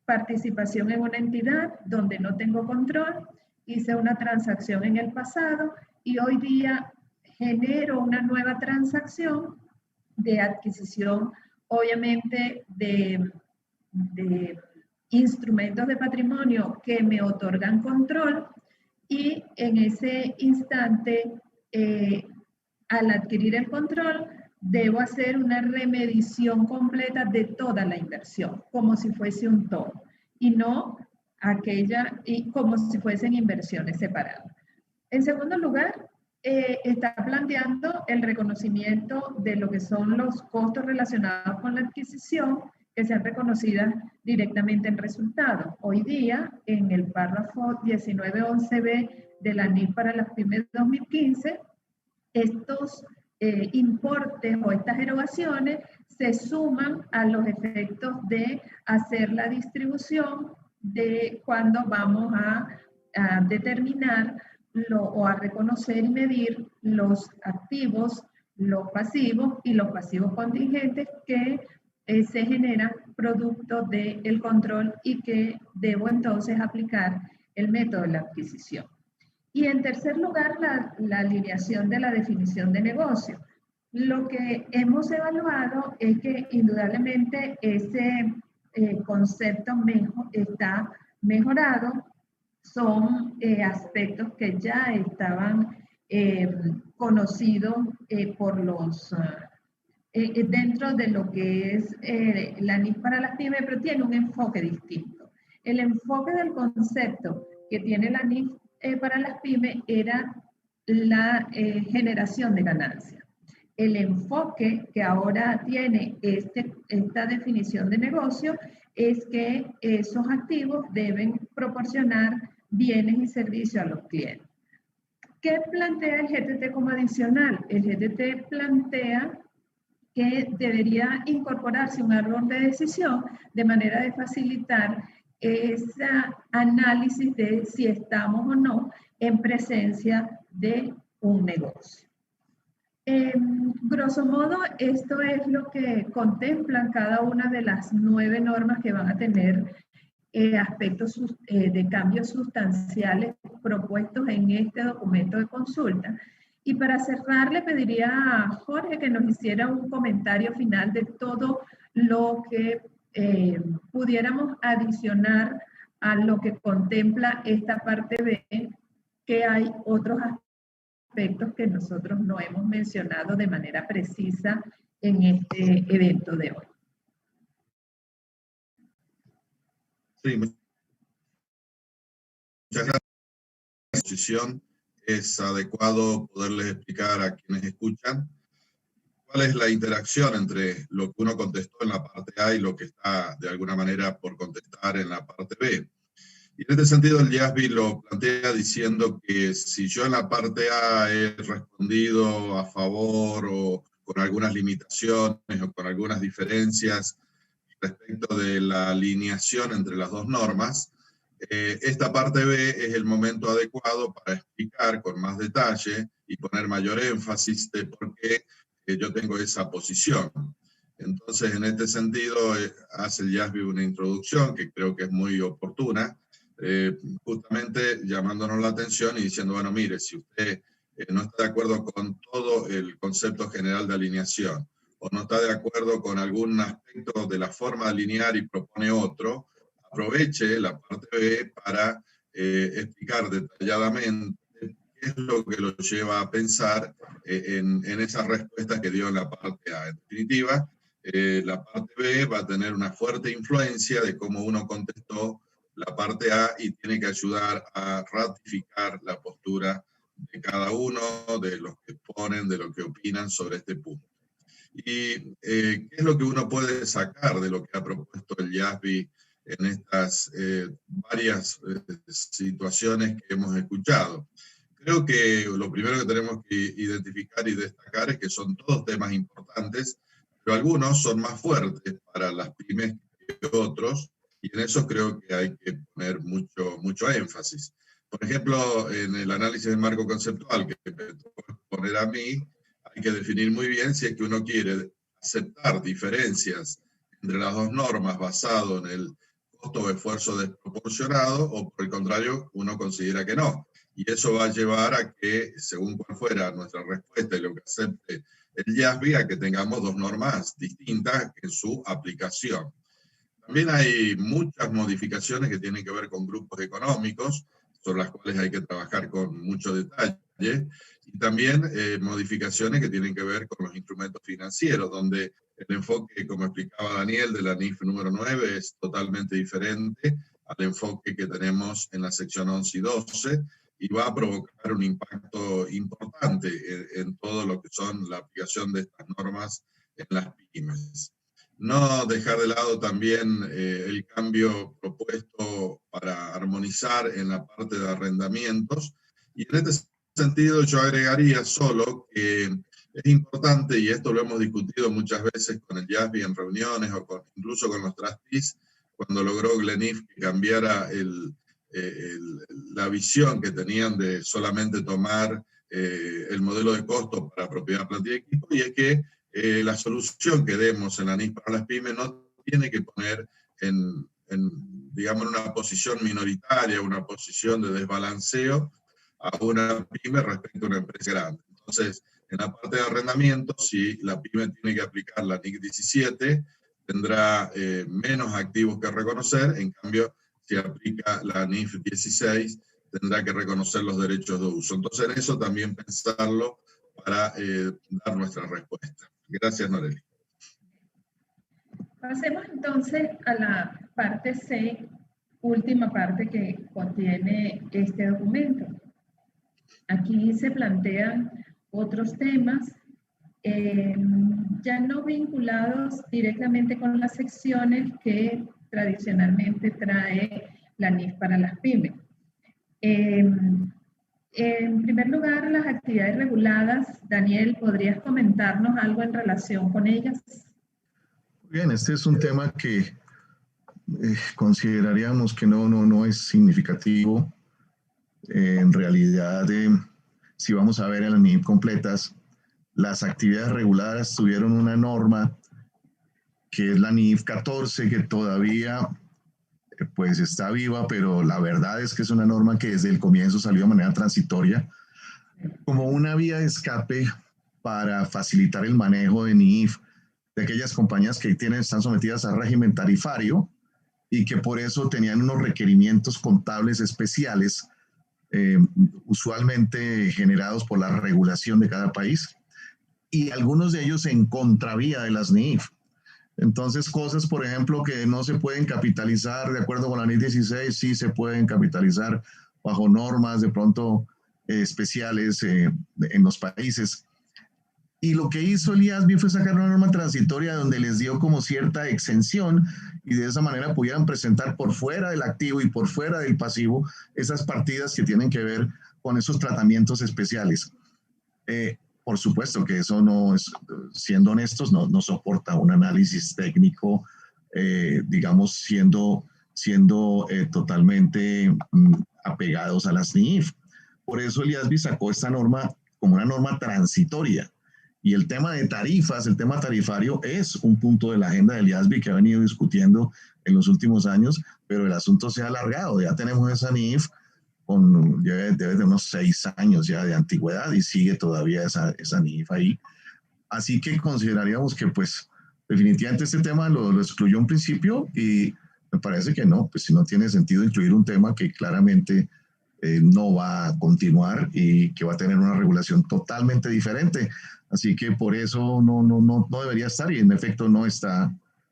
Speaker 3: participación en una entidad donde no tengo control, hice una transacción en el pasado y hoy día genero una nueva transacción de adquisición, obviamente, de instrumentos de patrimonio que me otorgan control, y en ese instante, al adquirir el control, debo hacer una remedición completa de toda la inversión, como si fuese un todo, y no como si fuesen inversiones separadas. En segundo lugar, está planteando el reconocimiento de lo que son los costos relacionados con la adquisición, que sean reconocidas directamente en resultados. Hoy día, en el párrafo 1911b de la NIF para las pymes 2015, estos importes o estas erogaciones se suman a los efectos de hacer la distribución de cuando vamos a determinar o a reconocer y medir los activos, los pasivos y los pasivos contingentes que se generan producto del control y que debo entonces aplicar el método de la adquisición. Y en tercer lugar, la alineación de la definición de negocio. Lo que hemos evaluado es que indudablemente ese concepto está mejorado. Son aspectos que ya estaban conocidos por los dentro de lo que es la NIF para las pymes, pero tiene un enfoque distinto. El enfoque del concepto que tiene la NIF para las pymes era la generación de ganancias. El enfoque que ahora tiene esta definición de negocio es que esos activos deben proporcionar bienes y servicios a los clientes. ¿Qué plantea el GTT como adicional? El GTT plantea que debería incorporarse un árbol de decisión de manera de facilitar ese análisis de si estamos o no en presencia de un negocio. Grosso modo, esto es lo que contemplan cada una de las 9 normas que van a tener aspectos de cambios sustanciales propuestos en este documento de consulta. Y para cerrar, le pediría a Jorge que nos hiciera un comentario final de todo lo que pudiéramos adicionar a lo que contempla esta parte B, que hay otros aspectos que nosotros no hemos mencionado de manera precisa en este evento de hoy.
Speaker 4: Sí, muchas gracias. La exposición es adecuado poderles explicar a quienes escuchan cuál es la interacción entre lo que uno contestó en la parte A y lo que está de alguna manera por contestar en la parte B. Y en este sentido el IASB lo plantea diciendo que si yo en la parte A he respondido a favor o con algunas limitaciones o con algunas diferencias respecto de la alineación entre las dos normas, esta parte B es el momento adecuado para explicar con más detalle y poner mayor énfasis de por qué yo tengo esa posición. Entonces, en este sentido, hace el IASB una introducción que creo que es muy oportuna, justamente llamándonos la atención y diciendo, bueno, mire, si usted no está de acuerdo con todo el concepto general de alineación, o no está de acuerdo con algún aspecto de la forma de alinear y propone otro, aproveche la parte B para explicar detalladamente qué es lo que lo lleva a pensar en esa respuesta que dio en la parte A. En definitiva, la parte B va a tener una fuerte influencia de cómo uno contestó la parte A y tiene que ayudar a ratificar la postura de cada uno, de los que exponen, de lo que opinan sobre este punto. ¿Y qué es lo que uno puede sacar de lo que ha propuesto el IASBI en estas varias situaciones que hemos escuchado? Creo que lo primero que tenemos que identificar y destacar es que son todos temas importantes, pero algunos son más fuertes para las pymes que otros, y en eso creo que hay que poner mucho énfasis. Por ejemplo, en el análisis del marco conceptual que me tocó poner a mí, hay que definir muy bien si es que uno quiere aceptar diferencias entre las dos normas basado en el costo o esfuerzo desproporcionado, o por el contrario, uno considera que no. Y eso va a llevar a que, según cuál fuera nuestra respuesta y lo que acepte el IASBI, a que tengamos dos normas distintas en su aplicación. También hay muchas modificaciones que tienen que ver con grupos económicos, sobre las cuales hay que trabajar con mucho detalle, y también modificaciones que tienen que ver con los instrumentos financieros, donde el enfoque, como explicaba Daniel, de la NIF número 9 es totalmente diferente al enfoque que tenemos en la sección 11 y 12, y va a provocar un impacto importante en todo lo que son la aplicación de estas normas en las pymes. No dejar de lado también el cambio propuesto para armonizar en la parte de arrendamientos, y en este sentido yo agregaría solo que es importante, y esto lo hemos discutido muchas veces con el IASBI en reuniones o incluso con los trustees, cuando logró Glenif que cambiara la visión que tenían de solamente tomar el modelo de costo para propiedad, plantilla y equipo, y es que la solución que demos en la NIF para las pymes no tiene que poner digamos, en una posición minoritaria, una posición de desbalanceo a una pyme respecto a una empresa grande. Entonces, en la parte de arrendamiento, si la pyme tiene que aplicar la NIC 17, tendrá menos activos que reconocer. En cambio, si aplica la NIF 16, tendrá que reconocer los derechos de uso. Entonces, en eso también pensarlo para dar nuestra respuesta. Gracias, Noreli.
Speaker 3: Pasemos entonces a la parte C, última parte que contiene este documento. Aquí se plantean otros temas ya no vinculados directamente con las secciones que tradicionalmente trae la NIF para las pymes. En primer lugar, las actividades reguladas. Daniel, ¿podrías comentarnos algo en relación con ellas?
Speaker 5: Bien, este es un tema que consideraríamos que no es significativo. En realidad, si vamos a ver en las NIF completas, las actividades reguladas tuvieron una norma que es la NIF 14, que todavía pues está viva, pero la verdad es que es una norma que desde el comienzo salió de manera transitoria como una vía de escape para facilitar el manejo de NIF de aquellas compañías que están sometidas a régimen tarifario y que por eso tenían unos requerimientos contables especiales, usualmente generados por la regulación de cada país, y algunos de ellos en contravía de las NIF. Entonces, cosas, por ejemplo, que no se pueden capitalizar de acuerdo con la NIF 16, sí se pueden capitalizar bajo normas de pronto especiales en los países. Y lo que hizo el IASBI fue sacar una norma transitoria donde les dio como cierta exención y de esa manera pudieran presentar por fuera del activo y por fuera del pasivo esas partidas que tienen que ver con esos tratamientos especiales. Por supuesto que eso no es, siendo honestos, no soporta un análisis técnico, digamos, siendo totalmente apegados a las NIF. Por eso el IASBI sacó esta norma como una norma transitoria. Y el tema de tarifas, el tema tarifario, es un punto de la agenda del IASBI que ha venido discutiendo en los últimos años, pero el asunto se ha alargado. Ya tenemos esa NIF debe de unos 6 años ya de antigüedad y sigue todavía esa NIF ahí. Así que consideraríamos que pues definitivamente este tema lo excluyó en principio y me parece que no, pues si no tiene sentido incluir un tema que claramente no va a continuar y que va a tener una regulación totalmente diferente. Así que por eso no debería estar, y en efecto no está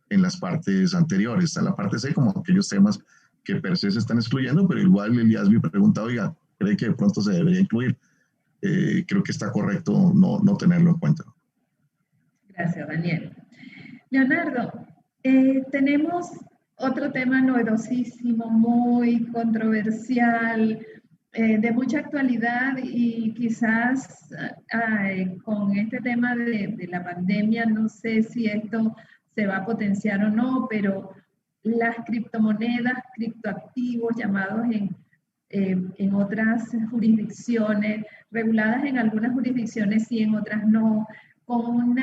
Speaker 5: en las partes anteriores. Está en la parte C como aquellos temas que per se están excluyendo, pero igual el IASBI pregunta, oiga, ¿cree que de pronto se debería incluir? Creo que está correcto no tenerlo en cuenta.
Speaker 3: Gracias, Daniel. Leonardo, tenemos otro tema novedosísimo, muy controversial, de mucha actualidad, y quizás con este tema de la pandemia, no sé si esto se va a potenciar o no, pero las criptomonedas, criptoactivos llamados en otras jurisdicciones, reguladas en algunas jurisdicciones sí, en otras no, con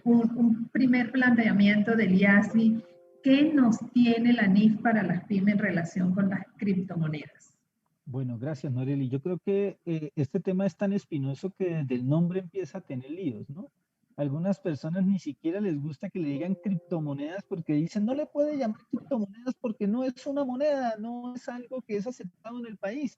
Speaker 3: un primer planteamiento del IASBI. ¿Qué nos tiene la NIF para las pymes en relación con las criptomonedas?
Speaker 6: Bueno, gracias, Noreli. Yo creo que este tema es tan espinoso que desde el nombre empieza a tener líos, ¿no? Algunas personas ni siquiera les gusta que le digan criptomonedas porque dicen, no le puede llamar criptomonedas porque no es una moneda, no es algo que es aceptado en el país.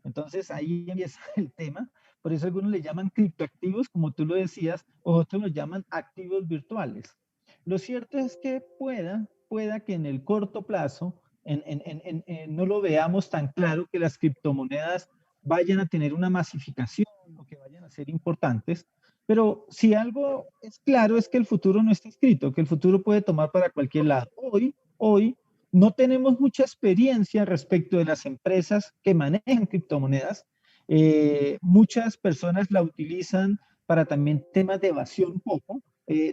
Speaker 6: Entonces ahí empieza el tema. Por eso algunos le llaman criptoactivos, como tú lo decías, o otros lo llaman activos virtuales. Lo cierto es que pueda que en el corto plazo no lo veamos tan claro que las criptomonedas vayan a tener una masificación o que vayan a ser importantes, pero si algo es claro es que el futuro no está escrito, que el futuro puede tomar para cualquier lado. Hoy no tenemos mucha experiencia respecto de las empresas que manejan criptomonedas. Muchas personas la utilizan para también temas de evasión un poco.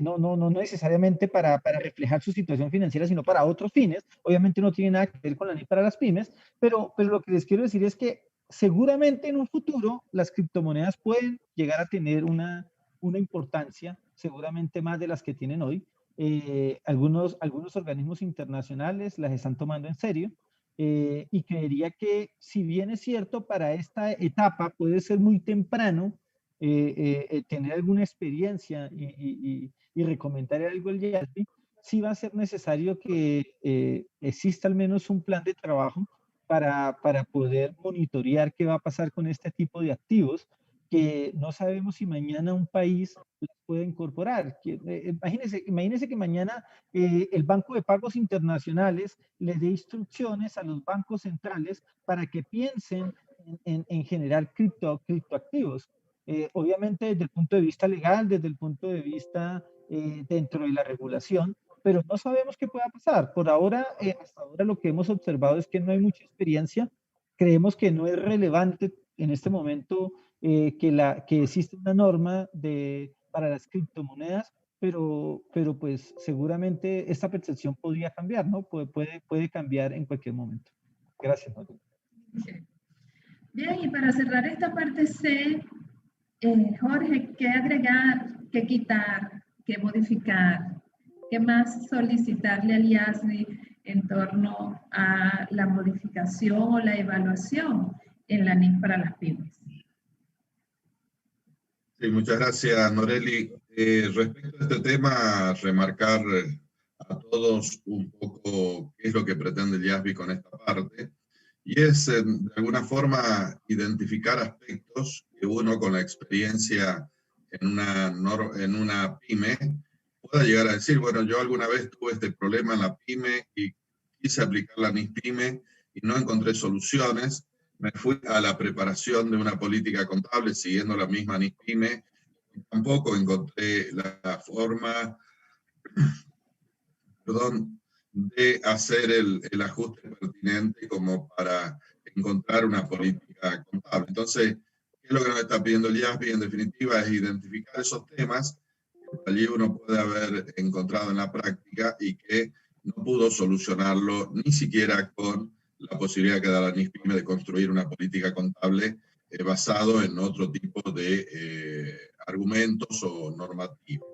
Speaker 6: No necesariamente para reflejar su situación financiera, sino para otros fines. Obviamente no tiene nada que ver con la NIF para las pymes, pero lo que les quiero decir es que seguramente en un futuro las criptomonedas pueden llegar a tener una importancia, seguramente más de las que tienen hoy. Algunos organismos internacionales las están tomando en serio, y creería que si bien es cierto para esta etapa puede ser muy temprano tener alguna experiencia y recomendar algo al IASBI, sí va a ser necesario que exista al menos un plan de trabajo para poder monitorear qué va a pasar con este tipo de activos, que no sabemos si mañana un país las puede incorporar. Imagínense que mañana el Banco de Pagos Internacionales le dé instrucciones a los bancos centrales para que piensen en generar criptoactivos. Obviamente desde el punto de vista legal, desde el punto de vista dentro de la regulación, pero no sabemos qué pueda pasar. Por ahora, hasta ahora lo que hemos observado es que no hay mucha experiencia. Creemos que no es relevante en este momento que existe una norma para las criptomonedas, pero pues seguramente esta percepción podría cambiar, ¿no? Puede cambiar en cualquier momento. Gracias, María.
Speaker 3: Bien, y para cerrar esta parte C, Jorge, ¿qué agregar, qué quitar, qué modificar, qué más solicitarle al IASBI en torno a la modificación o la evaluación en la NIF para las pymes?
Speaker 4: Sí, muchas gracias, Noreli. Respecto a este tema, remarcar a todos un poco qué es lo que pretende el IASBI con esta parte, y es, de alguna forma, identificar aspectos que uno con la experiencia en una pyme pueda llegar a decir, bueno, yo alguna vez tuve este problema en la pyme y quise aplicar la NIS-PYME y no encontré soluciones. Me fui a la preparación de una política contable siguiendo la misma NIS-PYME y tampoco encontré la forma, de hacer el ajuste pertinente como para encontrar una política contable. Entonces, ¿qué es lo que nos está pidiendo el IASBI? En definitiva, es identificar esos temas que allí uno puede haber encontrado en la práctica y que no pudo solucionarlo ni siquiera con la posibilidad que da la NIS-PYME de construir una política contable basado en otro tipo de argumentos o normativas.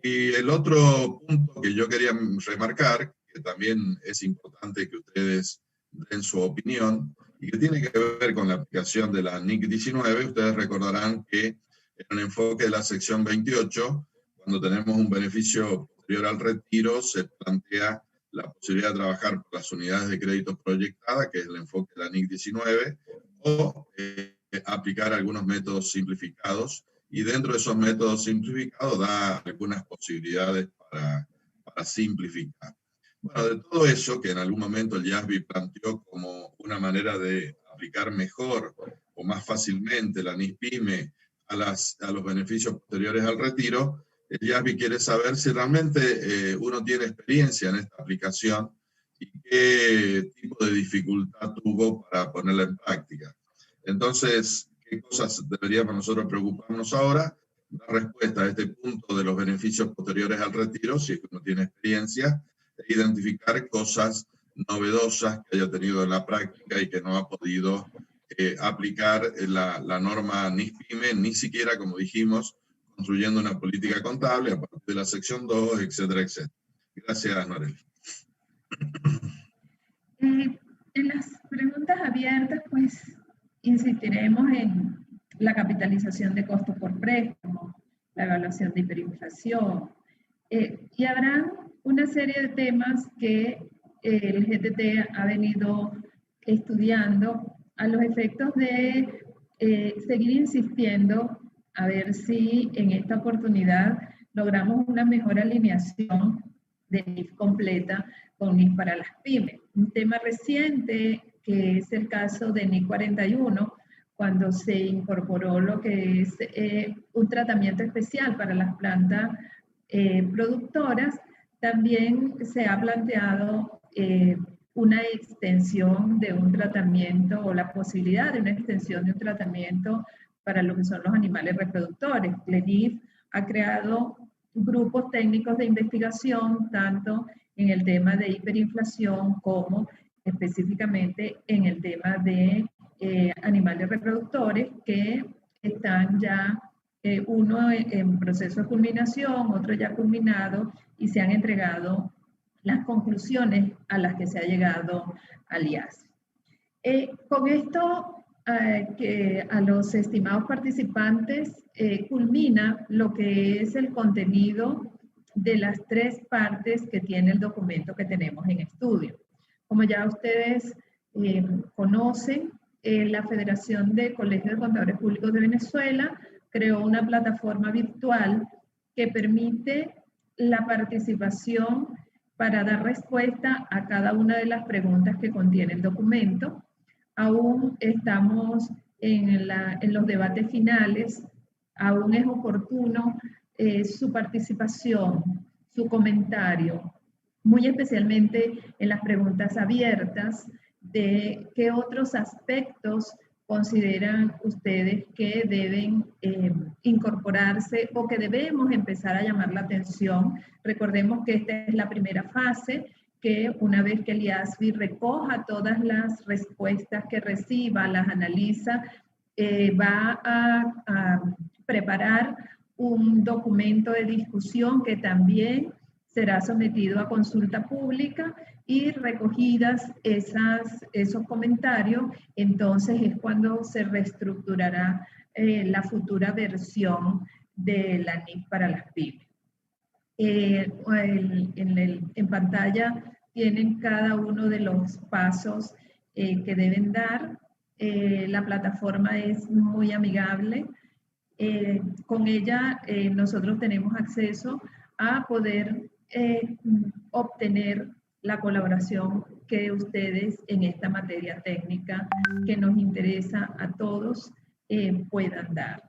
Speaker 4: Y el otro punto que yo quería remarcar, que también es importante que ustedes den su opinión, y que tiene que ver con la aplicación de la NIC 19, ustedes recordarán que en el enfoque de la sección 28, cuando tenemos un beneficio posterior al retiro, se plantea la posibilidad de trabajar por las unidades de crédito proyectada, que es el enfoque de la NIC 19, o aplicar algunos métodos simplificados, y dentro de esos métodos simplificados da algunas posibilidades para simplificar. Bueno, de todo eso que en algún momento el IASBI planteó como una manera de aplicar mejor o más fácilmente la NISPYME a los beneficios posteriores al retiro, el IASBI quiere saber si realmente uno tiene experiencia en esta aplicación y qué tipo de dificultad tuvo para ponerla en práctica. Entonces, ¿qué cosas deberíamos nosotros preocuparnos ahora? Dar respuesta a este punto de los beneficios posteriores al retiro, si es que uno tiene experiencia, e identificar cosas novedosas que haya tenido en la práctica y que no ha podido aplicar la norma NISPYME, ni siquiera, como dijimos, construyendo una política contable a partir de la sección 2, etcétera, etcétera. Gracias, Noreli.
Speaker 3: En las preguntas abiertas, pues, insistiremos en la capitalización de costos por préstamo, la evaluación de hiperinflación, y habrán una serie de temas que el GTT ha venido estudiando a los efectos de seguir insistiendo a ver si en esta oportunidad logramos una mejor alineación de NIF completa con NIF para las pymes. Un tema reciente que es el caso de NIF 41, cuando se incorporó lo que es un tratamiento especial para las plantas productoras, también se ha planteado una extensión de un tratamiento o la posibilidad de una extensión de un tratamiento para lo que son los animales reproductores. LENIF ha creado grupos técnicos de investigación, tanto en el tema de hiperinflación como específicamente en el tema de animales reproductores que están ya, uno en proceso de culminación, otro ya culminado, y se han entregado las conclusiones a las que se ha llegado al IAS. Con esto, que a los estimados participantes culmina lo que es el contenido de las 3 partes que tiene el documento que tenemos en estudio. Como ya ustedes conocen, la Federación de Colegios de Contadores Públicos de Venezuela creó una plataforma virtual que permite la participación para dar respuesta a cada una de las preguntas que contiene el documento. Aún estamos en los debates finales, aún es oportuno su participación, su comentario, muy especialmente en las preguntas abiertas de qué otros aspectos consideran ustedes que deben incorporarse o que debemos empezar a llamar la atención. Recordemos que esta es la primera fase, que una vez que el IASBI recoja todas las respuestas que reciba, las analiza, va a preparar un documento de discusión que también será sometido a consulta pública, y recogidas esos comentarios, entonces es cuando se reestructurará la futura versión de la NIF para las pymes. En pantalla tienen cada uno de los pasos que deben dar. La plataforma es muy amigable. Con ella nosotros tenemos acceso a poder obtener la colaboración que ustedes en esta materia técnica que nos interesa a todos puedan dar.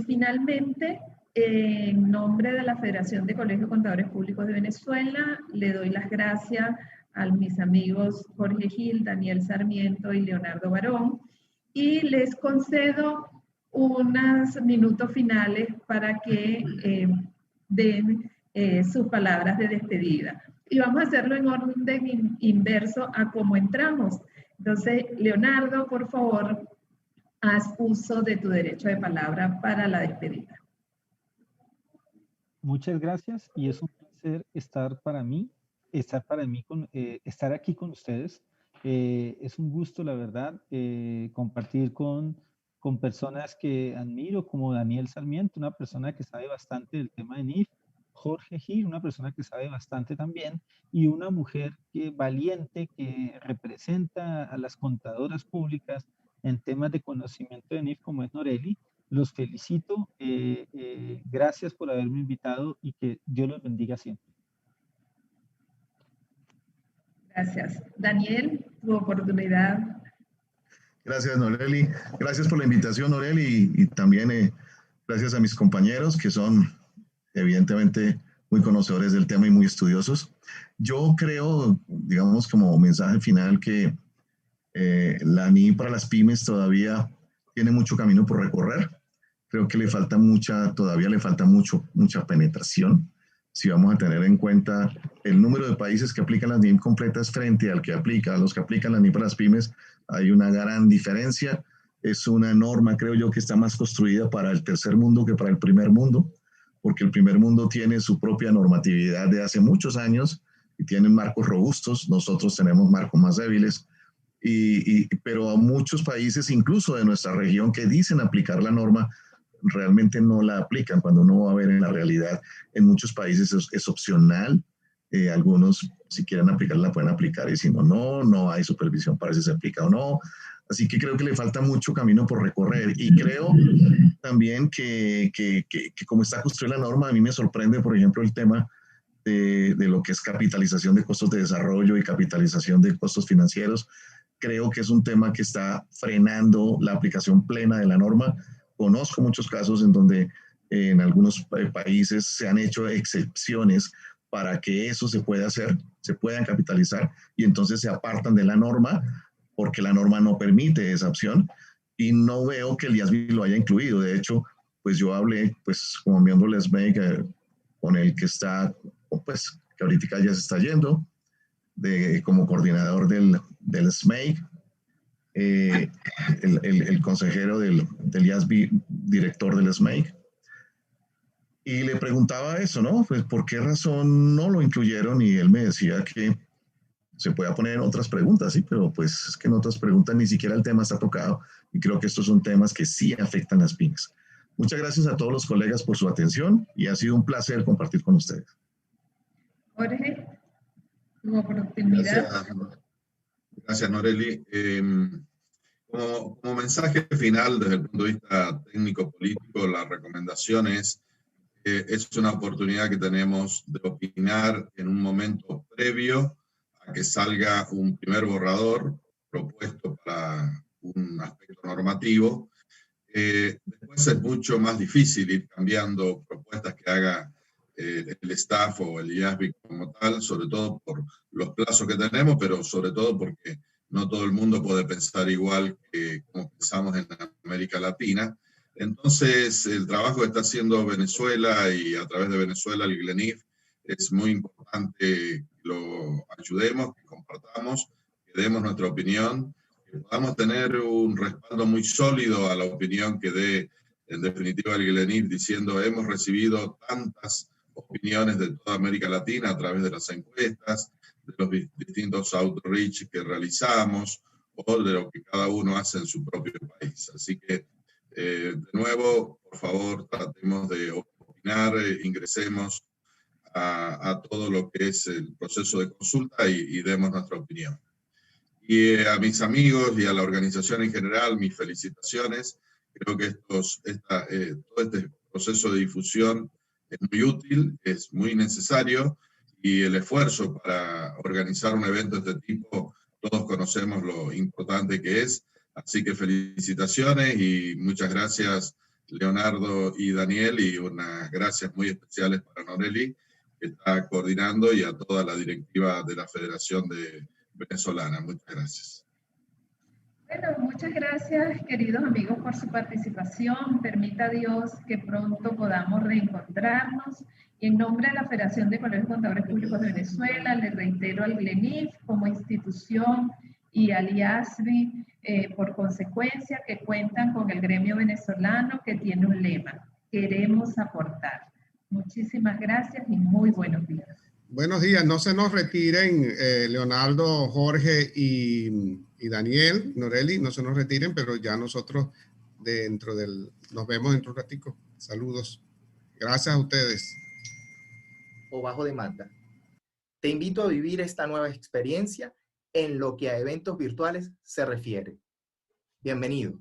Speaker 3: Finalmente, en nombre de la Federación de Colegios de Contadores Públicos de Venezuela, le doy las gracias a mis amigos Jorge Gil, Daniel Sarmiento y Leonardo Barón, y les concedo unos minutos finales para que den sus palabras de despedida. Y vamos a hacerlo en orden inverso a cómo entramos. Entonces, Leonardo, por favor, haz uso de tu derecho de palabra para la despedida.
Speaker 6: Muchas gracias, y es un placer estar aquí con ustedes. Es un gusto, la verdad, compartir con personas que admiro, como Daniel Sarmiento, una persona que sabe bastante del tema de NIF, Jorge Gil, una persona que sabe bastante también, y una mujer valiente que representa a las contadoras públicas en temas de conocimiento de NIF como es Noreli. Los felicito, gracias por haberme invitado y que Dios los bendiga siempre.
Speaker 3: Gracias. Daniel, tu oportunidad.
Speaker 5: Gracias, Noreli. Gracias por la invitación, Noreli, y también gracias a mis compañeros que son evidentemente muy conocedores del tema y muy estudiosos. Yo creo, digamos, como mensaje final que la NIF para las pymes todavía tiene mucho camino por recorrer. Creo que todavía le falta mucha penetración. Si vamos a tener en cuenta el número de países que aplican las NIF completas frente a los que aplican las NIF para las pymes, hay una gran diferencia. Es una norma, creo yo, que está más construida para el tercer mundo que para el primer mundo, porque el primer mundo tiene su propia normatividad de hace muchos años y tienen marcos robustos. Nosotros tenemos marcos más débiles. Pero a muchos países, incluso de nuestra región, que dicen aplicar la norma, realmente no la aplican. Cuando uno va a ver en la realidad, en muchos países es opcional. Algunos, si quieren aplicarla, la pueden aplicar, y si no, no hay supervisión para si se aplica o no. Así que creo que le falta mucho camino por recorrer. Y creo también que como está construida la norma, a mí me sorprende, por ejemplo, el tema de lo que es capitalización de costos de desarrollo y capitalización de costos financieros. Creo que es un tema que está frenando la aplicación plena de la norma. Conozco muchos casos en donde en algunos países se han hecho excepciones para que eso se pueda hacer, se puedan capitalizar, y entonces se apartan de la norma porque la norma no permite esa opción, y no veo que el IASB lo haya incluido. De hecho, pues yo hablé pues como miembro del SMEIC con el que está, pues que ahorita ya se está yendo, como coordinador del SMEIC, el consejero del IASB, director del SMEIC, y le preguntaba eso, ¿no? Pues, ¿por qué razón no lo incluyeron? Y él me decía que se puede poner en otras preguntas, sí, pero pues es que en otras preguntas ni siquiera el tema está tocado, y creo que estos son temas que sí afectan a las pymes. Muchas gracias a todos los colegas por su atención, y ha sido un placer compartir con ustedes.
Speaker 3: Jorge, tu oportunidad.
Speaker 4: Gracias, Noreli. Como mensaje final, desde el punto de vista técnico-político, la recomendación es una oportunidad que tenemos de opinar en un momento previo a que salga un primer borrador propuesto para un aspecto normativo. Después es mucho más difícil ir cambiando propuestas que haga el staff o el IASB como tal, sobre todo por los plazos que tenemos, pero sobre todo porque no todo el mundo puede pensar igual que como pensamos en América Latina. Entonces, el trabajo que está haciendo Venezuela, y a través de Venezuela el GLENIF, es muy importante que lo ayudemos, que compartamos, que demos nuestra opinión, que podamos tener un respaldo muy sólido a la opinión que dé, en definitiva, el GLENIF, diciendo: hemos recibido tantas opiniones de toda América Latina a través de las encuestas, de los distintos outreach que realizamos, o de lo que cada uno hace en su propio país. Así que, de nuevo, por favor, tratemos de opinar, ingresemos a todo lo que es el proceso de consulta y demos nuestra opinión. Y a mis amigos y a la organización en general, mis felicitaciones. Creo que todo este proceso de difusión es muy útil, es muy necesario, y el esfuerzo para organizar un evento de este tipo, todos conocemos lo importante que es. Así que felicitaciones y muchas gracias, Leonardo y Daniel, y unas gracias muy especiales para Noreli, que está coordinando, y a toda la directiva de la Federación Venezolana. Muchas gracias.
Speaker 3: Bueno, muchas gracias, queridos amigos, por su participación. Permita Dios que pronto podamos reencontrarnos. Y en nombre de la Federación de Colegios de Contadores Públicos de Venezuela, le reitero al GLENIF como institución y al IASB, por consecuencia, que cuentan con el gremio venezolano, que tiene un lema: queremos aportar. Muchísimas gracias y muy buenos días.
Speaker 2: Buenos días. No se nos retiren, Leonardo, Jorge y Daniel, Noreli, no se nos retiren, pero ya nosotros nos vemos dentro de un ratico. Saludos. Gracias a ustedes.
Speaker 1: O bajo demanda. Te invito a vivir esta nueva experiencia en lo que a eventos virtuales se refiere. Bienvenido.